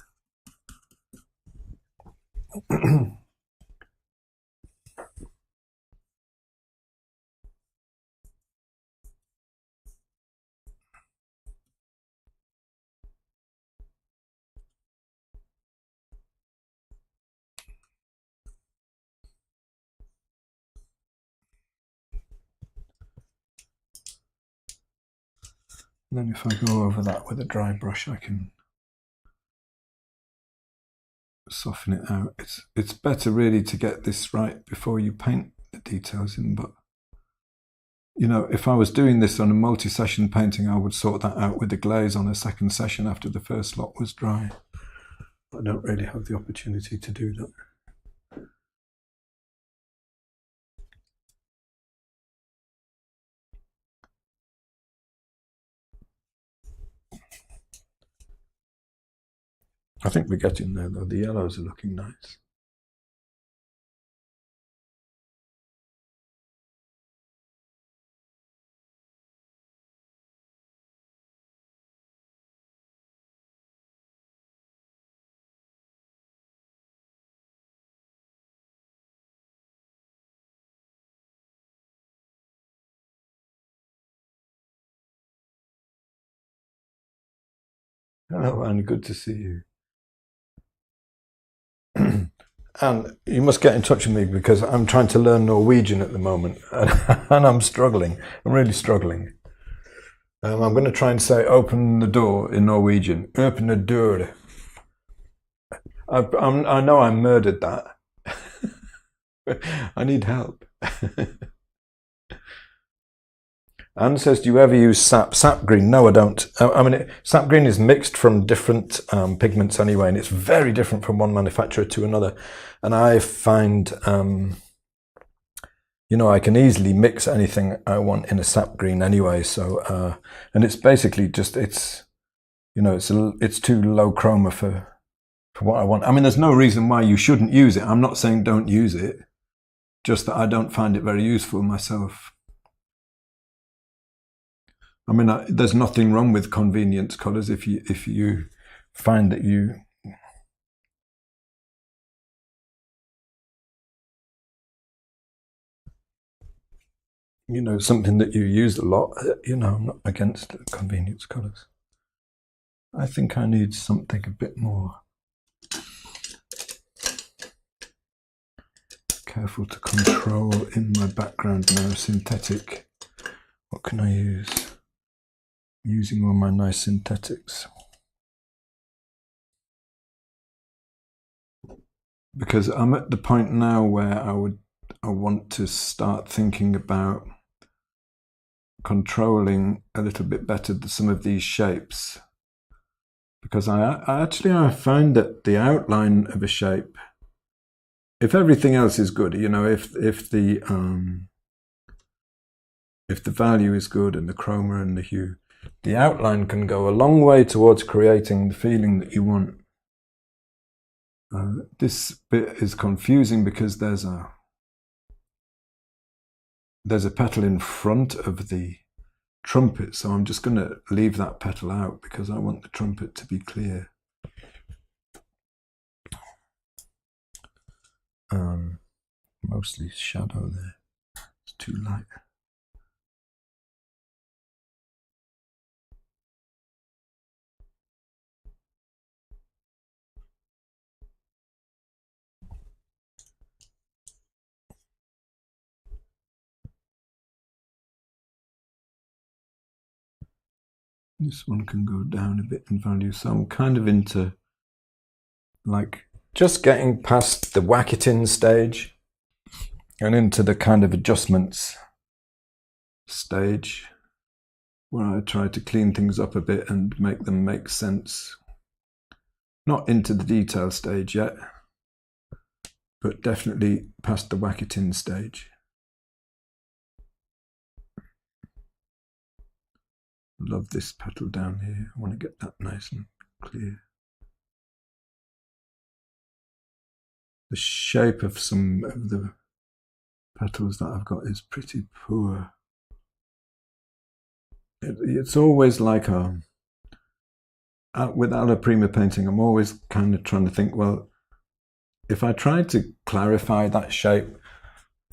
And then if I go over that with a dry brush, I can soften it out. It's better really to get this right before you paint the details in, but you know, if I was doing this on a multi-session painting, I would sort that out with the glaze on a second session after the first lot was dry. I don't really have the opportunity to do that. I think we're getting there though. The yellows are looking nice. Hello, Anne, good to see you. And you must get in touch with me because I'm trying to learn Norwegian at the moment and I'm struggling. I'm really struggling. I'm going to try and say open the door in Norwegian. Open the door. I know I murdered that. I need help. Anne says, do you ever use sap? Sap green? No, I don't. I mean, sap green is mixed from different pigments anyway, and it's very different from one manufacturer to another. And I find, you know, I can easily mix anything I want in a sap green anyway. So, and it's basically just, it's, you know, it's too low chroma for what I want. I mean, there's no reason why you shouldn't use it. I'm not saying don't use it, just that I don't find it very useful myself. I mean, there's nothing wrong with convenience colors if you find that you know something that you use a lot. You know, I'm not against convenience colors. I think I need something a bit more careful to control in my background now. Synthetic. What can I use? Using all my nice synthetics. Because I'm at the point now where I want to start thinking about controlling a little bit better some of these shapes. Because I find that the outline of a shape, if everything else is good, you know, if the value is good and the chroma and the hue, the outline can go a long way towards creating the feeling that you want. This bit is confusing because there's there's a petal in front of the trumpet, so I'm just going to leave that petal out because I want the trumpet to be clear. Mostly shadow there. It's too light. This one can go down a bit in value, so I'm kind of into like just getting past the whack-it-in stage and into the kind of adjustments stage where I try to clean things up a bit and make them make sense. Not into the detail stage yet, but definitely past the whack-it-in stage. Love this petal down here. I want to get that nice and clear. The shape of some of the petals that I've got is pretty poor. It's always like with Alla Prima painting, I'm always kind of trying to think, well, if I tried to clarify that shape,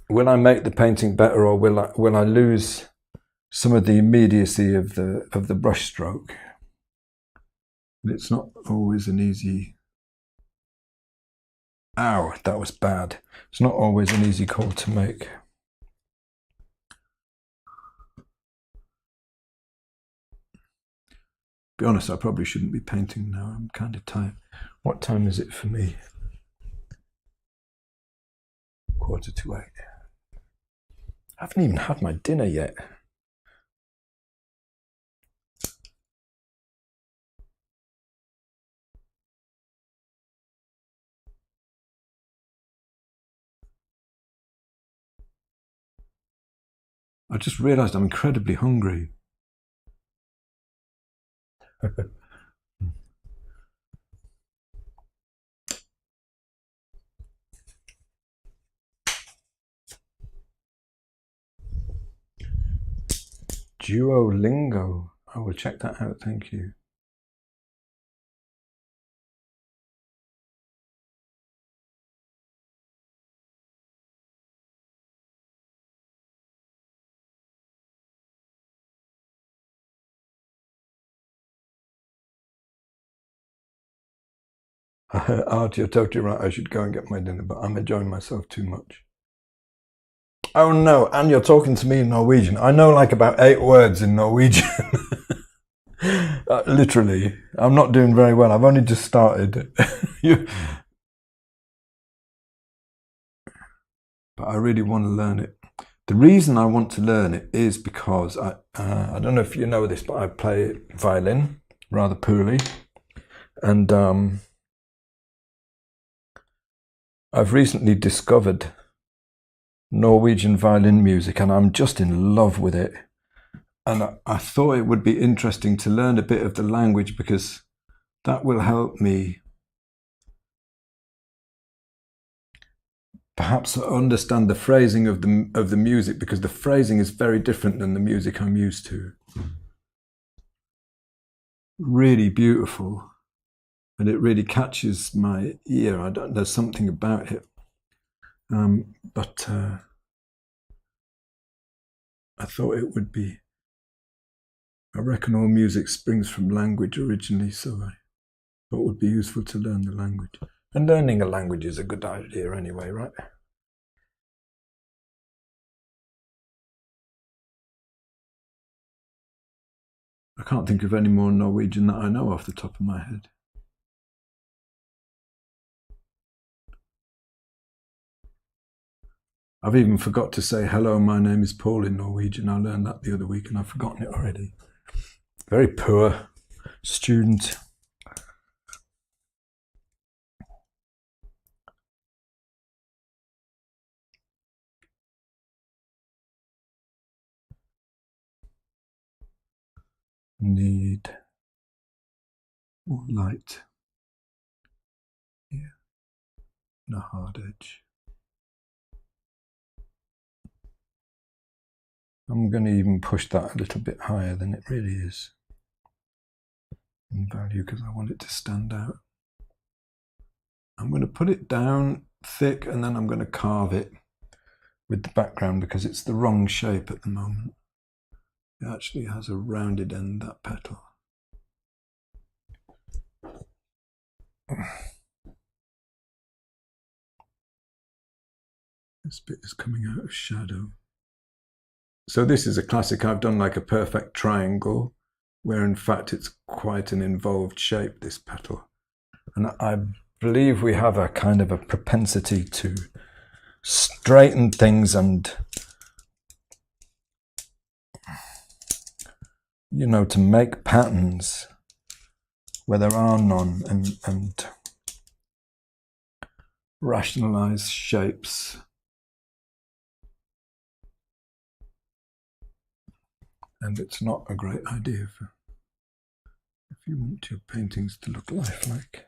will I make the painting better, or will I lose some of the immediacy of the brush stroke? And it's not always an easy. Ow, that was bad. It's not always an easy call to make. Be honest, I probably shouldn't be painting now. I'm kind of tired. What time is it for me? 7:45. I haven't even had my dinner yet. I just realised I'm incredibly hungry. Duolingo. I will check that out, thank you. Art, you're totally right. I should go and get my dinner, but I'm enjoying myself too much. Oh no, and you're talking to me in Norwegian. I know like about 8 words in Norwegian. Literally. I'm not doing very well. I've only just started. But I really want to learn it. The reason I want to learn it is because I don't know if you know this, but I play violin rather poorly. And I've recently discovered Norwegian violin music, and I'm just in love with it. And I thought it would be interesting to learn a bit of the language, because that will help me perhaps understand the phrasing of the music, because the phrasing is very different than the music I'm used to. Really beautiful. And it really catches my ear. There's something about it. But I thought it would be. I reckon all music springs from language originally, so I thought it would be useful to learn the language. And learning a language is a good idea anyway, right? I can't think of any more Norwegian that I know off the top of my head. I've even forgot to say, hello, my name is Paul in Norwegian. I learned that the other week and I've forgotten it already. Very poor student. Need more light here and a hard edge. I'm going to even push that a little bit higher than it really is in value because I want it to stand out. I'm going to put it down thick and then I'm going to carve it with the background because it's the wrong shape at the moment. It actually has a rounded end, that petal. This bit is coming out of shadow. So this is a classic. I've done like a perfect triangle where in fact it's quite an involved shape, this petal. And I believe we have a kind of a propensity to straighten things and, you know, to make patterns where there are none and rationalize shapes. And it's not a great idea if you want your paintings to look lifelike.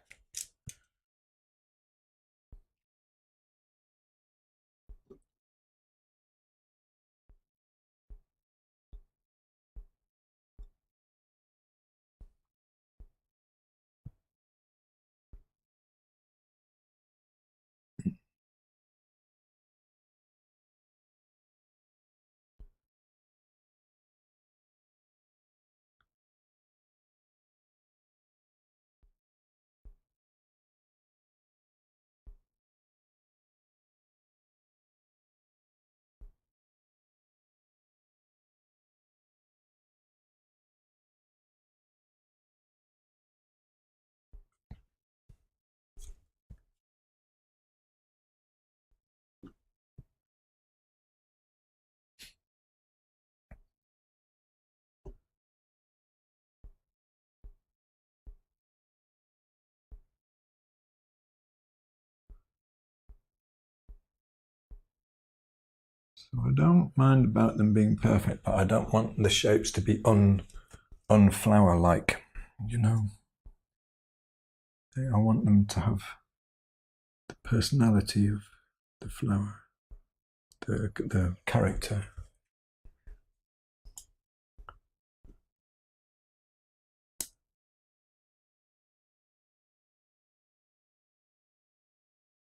So I don't mind about them being perfect, but I don't want the shapes to be unflower-like, you know. I want them to have the personality of the flower, the character.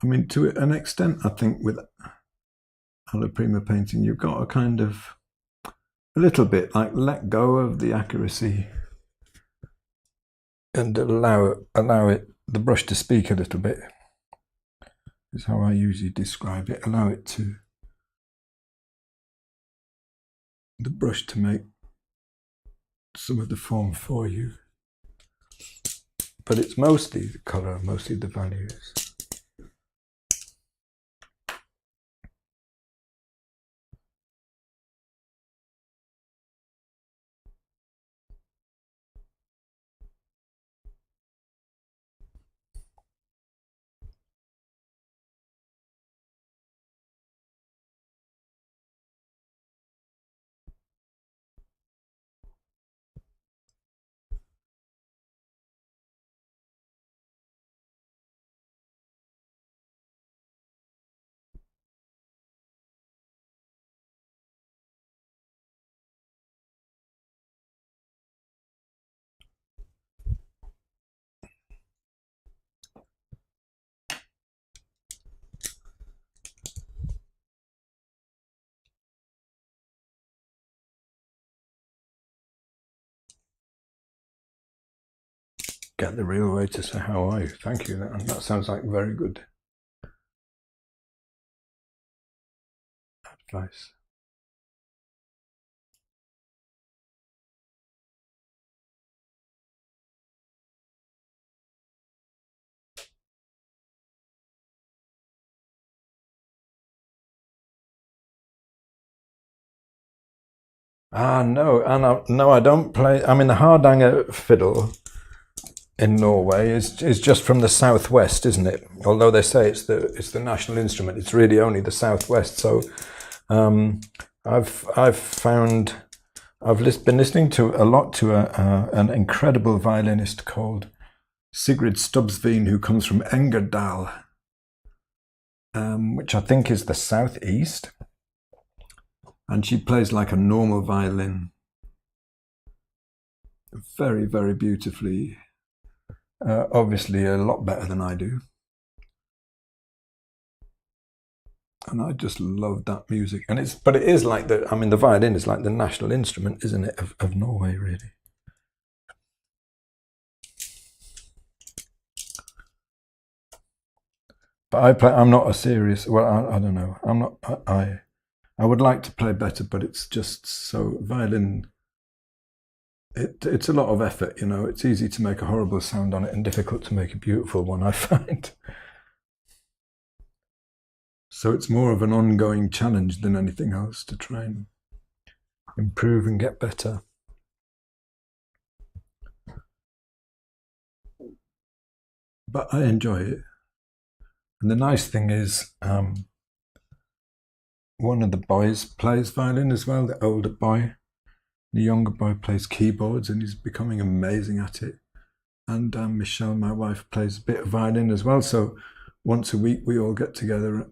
I mean, to an extent, I think with Alla Prima painting, you've got a kind of, a little bit like let go of the accuracy and allow the brush to speak a little bit, is how I usually describe it. Allow it to, the brush to make some of the form for you. But it's mostly the colour, mostly the values. Get the real way to say how are you. Thank you. That sounds like very good advice. No, and no, I don't play. I mean, the Hardanger fiddle in Norway is just from the southwest, isn't it? Although they say it's the national instrument, it's really only the southwest. So I've found been listening to a lot to an incredible violinist called Sigrid Stubbsveen, who comes from Engerdal, which I think is the southeast. and she plays like a normal violin, very, very beautifully. Obviously a lot better than I do. And I just love that music. And but it is like the violin is like the national instrument, isn't it, of Norway, really. But I'm not a serious, well, I don't know. I would like to play better, but it's just so, violin, it's a lot of effort, you know. It's easy to make a horrible sound on it and difficult to make a beautiful one, I find. So it's more of an ongoing challenge than anything else to try and improve and get better. But I enjoy it. And the nice thing is, one of the boys plays violin as well, the older boy. The younger boy plays keyboards and he's becoming amazing at it. And Michelle, my wife, plays a bit of violin as well. So once a week we all get together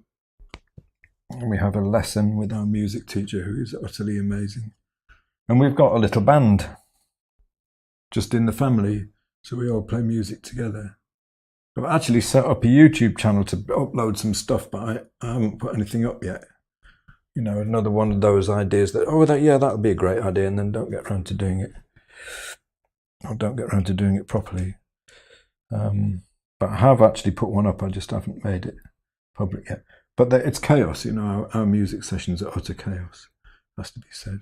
and we have a lesson with our music teacher, who is utterly amazing. And we've got a little band just in the family, so we all play music together. I've actually set up a YouTube channel to upload some stuff, but I haven't put anything up yet. You know, another one of those ideas that, that would be a great idea, and then don't get around to doing it. Or don't get around to doing it properly. But I have actually put one up, I just haven't made it public yet. But it's chaos, you know, our music sessions are utter chaos, has to be said.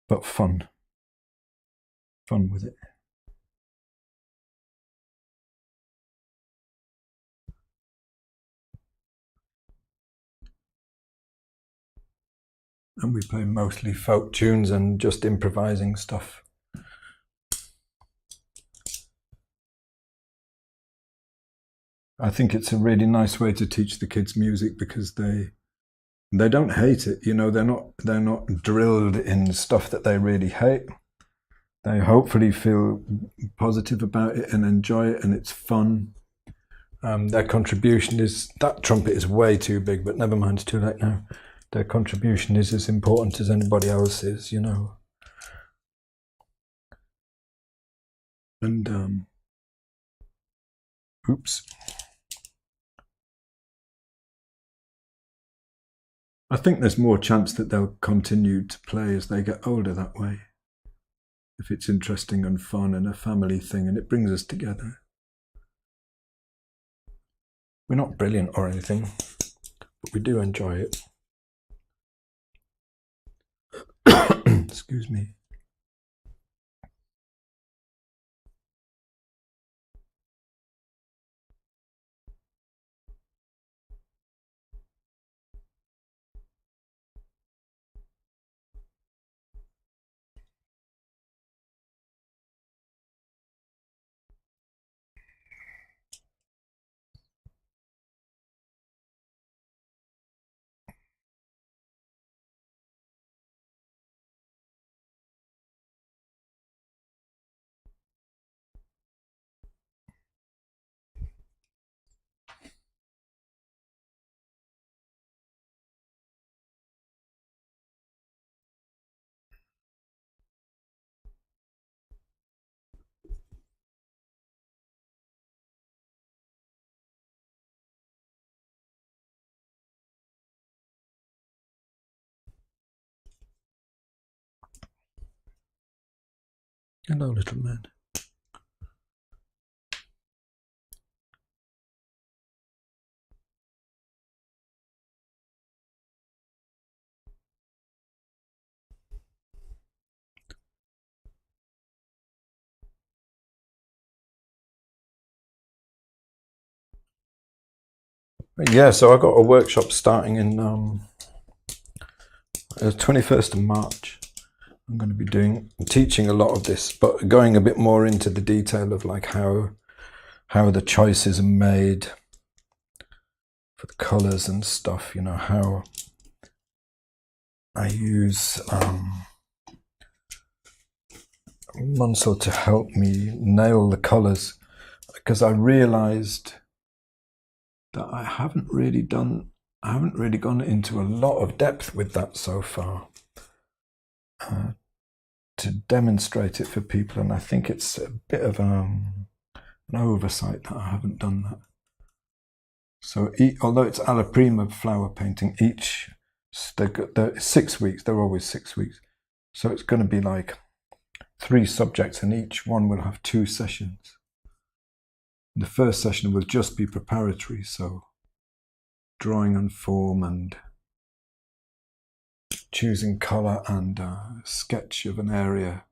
But fun with it. And we play mostly folk tunes and just improvising stuff. I think it's a really nice way to teach the kids music because they don't hate it, you know. They're not drilled in stuff that they really hate. They hopefully feel positive about it and enjoy it, and it's fun. Their contribution is, that trumpet is way too big, but never mind, it's too late now. Their contribution is as important as anybody else's, you know. And oops. I think there's more chance that they'll continue to play as they get older that way. If it's interesting and fun and a family thing, and it brings us together. We're not brilliant or anything, but we do enjoy it. Excuse me. Hello, little man. Yeah, so I got a workshop starting in 21st of March. I'm going to be teaching a lot of this, but going a bit more into the detail of like how the choices are made for the colors and stuff, you know, how I use Munsell to help me nail the colors. because I realized that I haven't really gone into a lot of depth with that so far to demonstrate it for people, and I think it's a bit of an oversight that I haven't done that. So although it's Alla Prima flower painting, they're 6 weeks, they're always 6 weeks. So it's going to be like 3 subjects, and each one will have 2 sessions. The first session will just be preparatory, so drawing on form and choosing colour and sketch of an area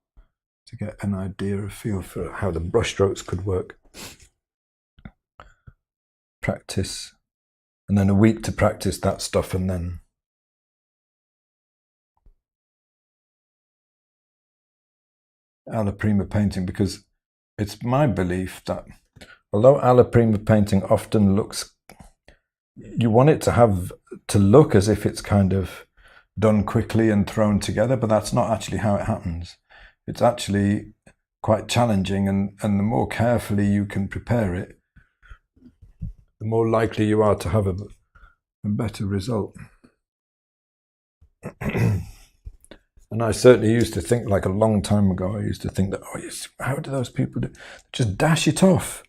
to get an idea, a feel for how the brushstrokes could work. Practice, and then a week to practice that stuff, and then Alla Prima painting, because it's my belief that although Alla Prima painting often looks, you want it to look as if it's kind of done quickly and thrown together, but that's not actually how it happens. It's actually quite challenging, and the more carefully you can prepare it, the more likely you are to have a better result. And I certainly used to think, like a long time ago, I used to think that, oh yes, how do those people do? Just dash it off.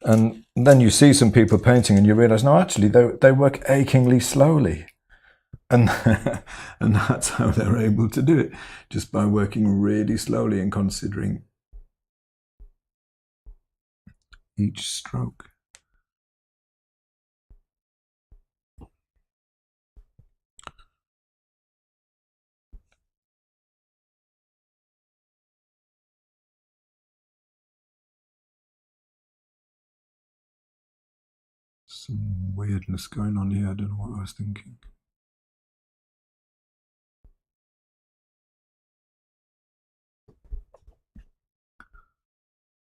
And then you see some people painting and you realize, no, actually they work achingly slowly. And and that's how they're able to do it, just by working really slowly and considering each stroke. Some weirdness going on here. I don't know what I was thinking.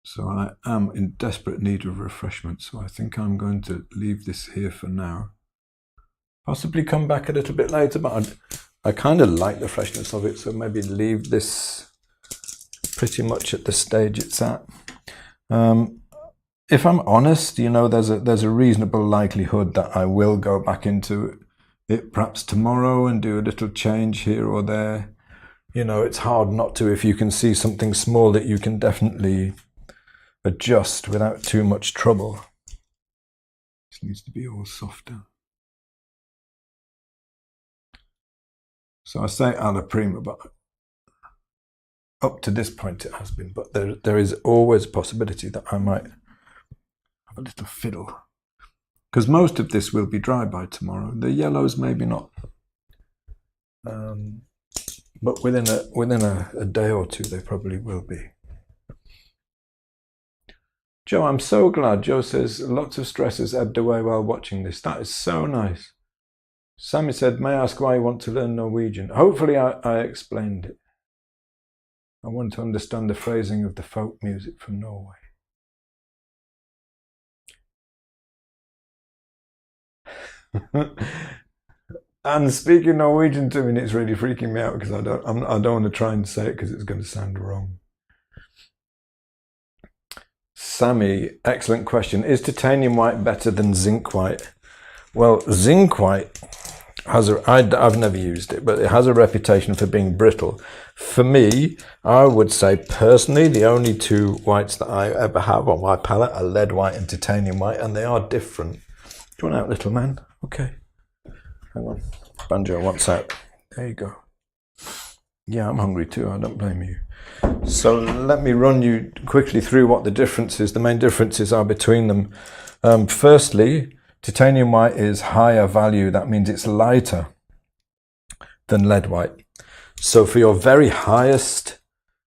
So I am in desperate need of refreshment, so I think I'm going to leave this here for now. Possibly come back a little bit later, but I kind of like the freshness of it, so maybe leave this pretty much at the stage it's at. If I'm honest, you know, there's a reasonable likelihood that I will go back into it perhaps tomorrow and do a little change here or there. You know, it's hard not to if you can see something small that you can definitely adjust without too much trouble. This needs to be all softer. So I say Alla Prima, but up to this point it has been, but there is always a possibility that I might have a little fiddle, because most of this will be dry by tomorrow. The yellows maybe not, but within a day or two they probably will be. Joe, I'm so glad. Joe says lots of stress has ebbed away while watching this. That is so nice. Sammy said, may I ask why you want to learn Norwegian? Hopefully I explained it. I want to understand the phrasing of the folk music from Norway. And speaking Norwegian to me, and it's really freaking me out because I don't want to try and say it because it's going to sound wrong. Sammy, excellent question. Is titanium white better than zinc white? Well, zinc white I've never used it, but it has a reputation for being brittle. For me, I would say personally, the only 2 whites that I ever have on my palette are lead white and titanium white, and they are different. Do you want out, little man? Okay. Hang on. Banjo wants out. There you go. Yeah, I'm hungry too. I don't blame you. So let me run you quickly through what the main differences are between them. Firstly, titanium white is higher value. That means it's lighter than lead white. So for your very highest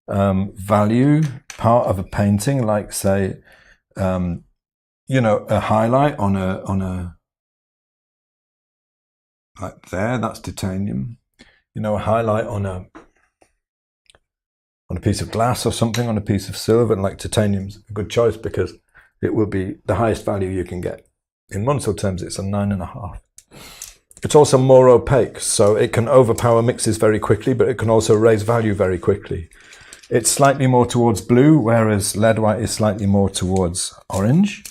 value part of a painting, like say, you know, a highlight on a like there, that's titanium. You know, a highlight on a piece of glass or something, on a piece of silver, and like titanium's a good choice because it will be the highest value you can get. In Munsell terms, it's a 9.5. It's also more opaque, so it can overpower mixes very quickly, but it can also raise value very quickly. it's slightly more towards blue, whereas lead white is slightly more towards orange.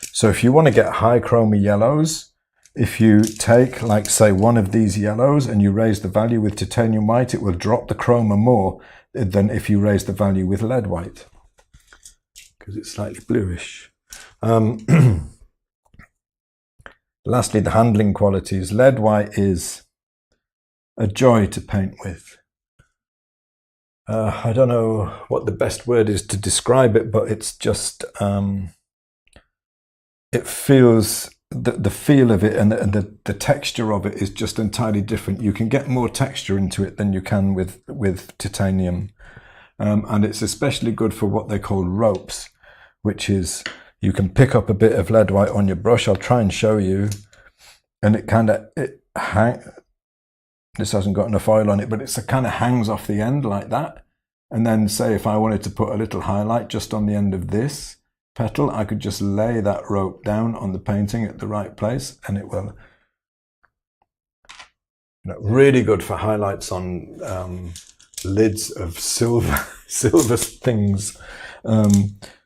So if you want to get high chroma yellows, if you take, like, say, one of these yellows and you raise the value with titanium white, it will drop the chroma more than if you raise the value with lead white, because it's slightly bluish. Lastly, the handling qualities. Lead white is a joy to paint with. I don't know what the best word is to describe it, but it's just, it feels, the feel of it and the texture of it is just entirely different. You can get more texture into it than you can with titanium. And it's especially good for what they call ropes, which is, you can pick up a bit of lead white on your brush. I'll try and show you. And it kind of, this hasn't got enough oil on it, but it kind of hangs off the end like that. And then, say, if I wanted to put a little highlight just on the end of this petal, I could just lay that rope down on the painting at the right place, and it will, really good for highlights on lids of silver things.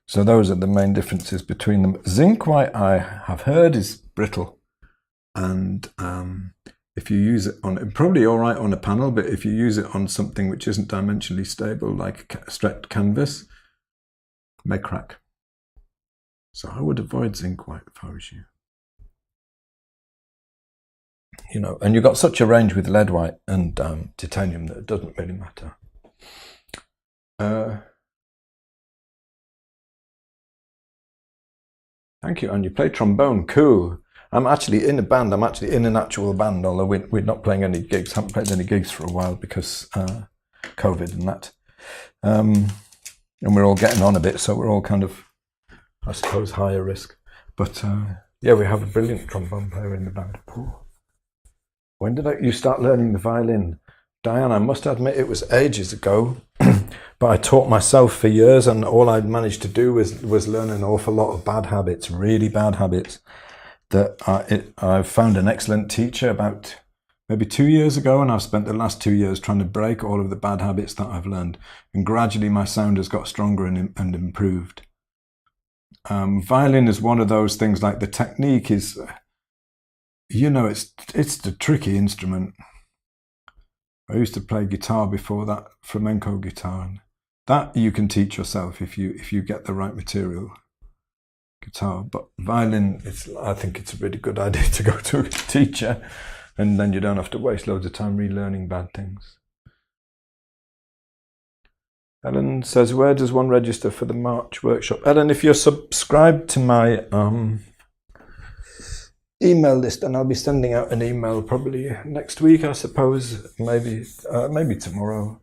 So those are the main differences between them. Zinc white, I have heard, is brittle. And if you use it on, probably all right on a panel, but if you use it on something which isn't dimensionally stable, like a stretched canvas, it may crack. So I would avoid zinc white if I was you. And you've got such a range with lead white and titanium that it doesn't really matter. Thank you. And you play trombone. Cool. I'm actually in a band. I'm actually in an actual band, although we're not playing any gigs. Haven't played any gigs for a while because COVID and that. And we're all getting on a bit, so we're all kind of, I suppose, higher risk. But yeah, we have a brilliant trombone player in the band. Ooh. When did you start learning the violin? Diane, I must admit it was ages ago, but I taught myself for years, and all I'd managed to do was learn an awful lot of bad habits, really bad habits. I found an excellent teacher about maybe 2 years ago, and I've spent the last 2 years trying to break all of the bad habits that I've learned. And gradually my sound has got stronger and improved. Violin is one of those things, like the technique is, it's the tricky instrument. I used to play guitar before that, flamenco guitar, and that you can teach yourself if you get the right material. Guitar, but violin, I think it's a really good idea to go to a teacher, and then you don't have to waste loads of time relearning bad things. Ellen says, where does one register for the March workshop? Ellen, if you're subscribed to my email list, and I'll be sending out an email probably next week, I suppose, maybe tomorrow,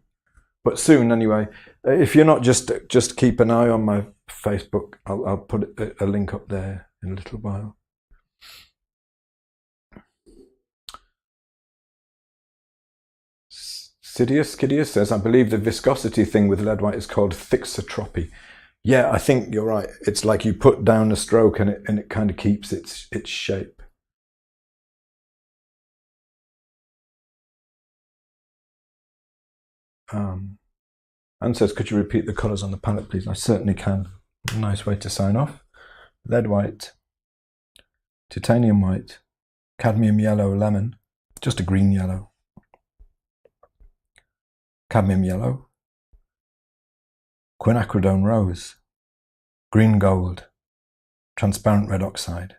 but soon anyway. If you're not, just keep an eye on my Facebook. I'll put a link up there in a little while. Kidius says, I believe the viscosity thing with lead white is called thixotropy. Yeah, I think you're right. It's like you put down a stroke and it kind of keeps its shape. Anne says, could you repeat the colours on the palette, please? I certainly can. A nice way to sign off. Lead white, titanium white, cadmium yellow, lemon, just a green yellow, cadmium yellow, quinacridone rose, green gold, transparent red oxide,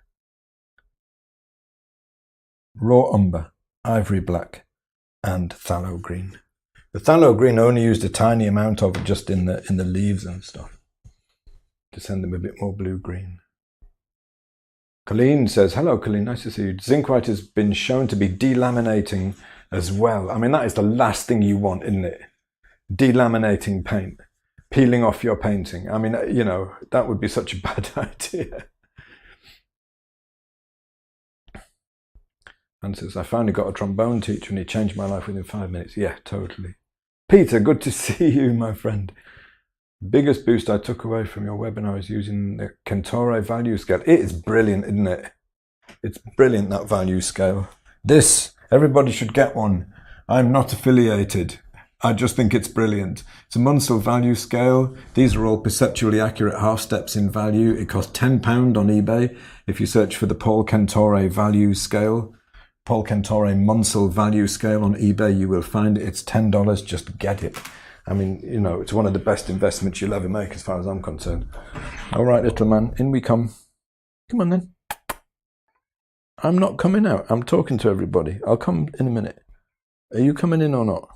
raw umber, ivory black, and phthalo green. The phthalo green I only used a tiny amount of it just in the leaves and stuff to send them a bit more blue-green. Colleen says, hello Colleen, nice to see you. Zinc white has been shown to be delaminating as well. I mean, that is the last thing you want, isn't it? Delaminating paint, peeling off your painting. I mean, that would be such a bad idea. And says, I finally got a trombone teacher and he changed my life within 5 minutes. Yeah, totally. Peter, good to see you, my friend. Biggest boost I took away from your webinar is using the Centauri value scale. It is brilliant, isn't it? It's brilliant, that value scale. Everybody should get one. I'm not affiliated. I just think it's brilliant. It's a Munsell value scale. These are all perceptually accurate half steps in value. It costs £10 on eBay. If you search for the Paul Kentore value scale, Paul Kentore Munsell value scale on eBay, you will find it. It's $10. Just get it. I mean, you know, it's one of the best investments you'll ever make as far as I'm concerned. All right, little man, in we come. Come on then. I'm not coming out. I'm talking to everybody. I'll come in a minute. Are you coming in or not?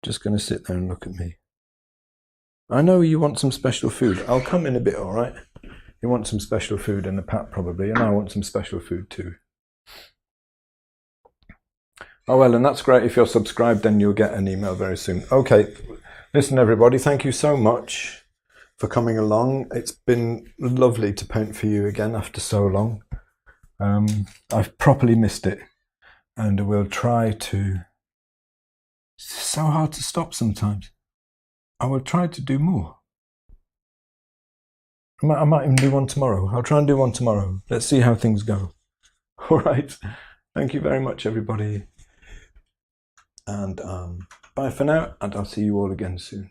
Just going to sit there and look at me. I know you want some special food. I'll come in a bit, all right? You want some special food and a pat probably, and I want some special food too. Oh, well, and that's great. If you're subscribed, then you'll get an email very soon. Okay, listen, everybody, thank you so much for coming along. It's been lovely to paint for you again after so long. I've properly missed it, and we'll try to... It's so hard to stop sometimes. I will try to do more. I might even do one tomorrow. I'll try and do one tomorrow. Let's see how things go. All right. Thank you very much, everybody. And bye for now, and I'll see you all again soon.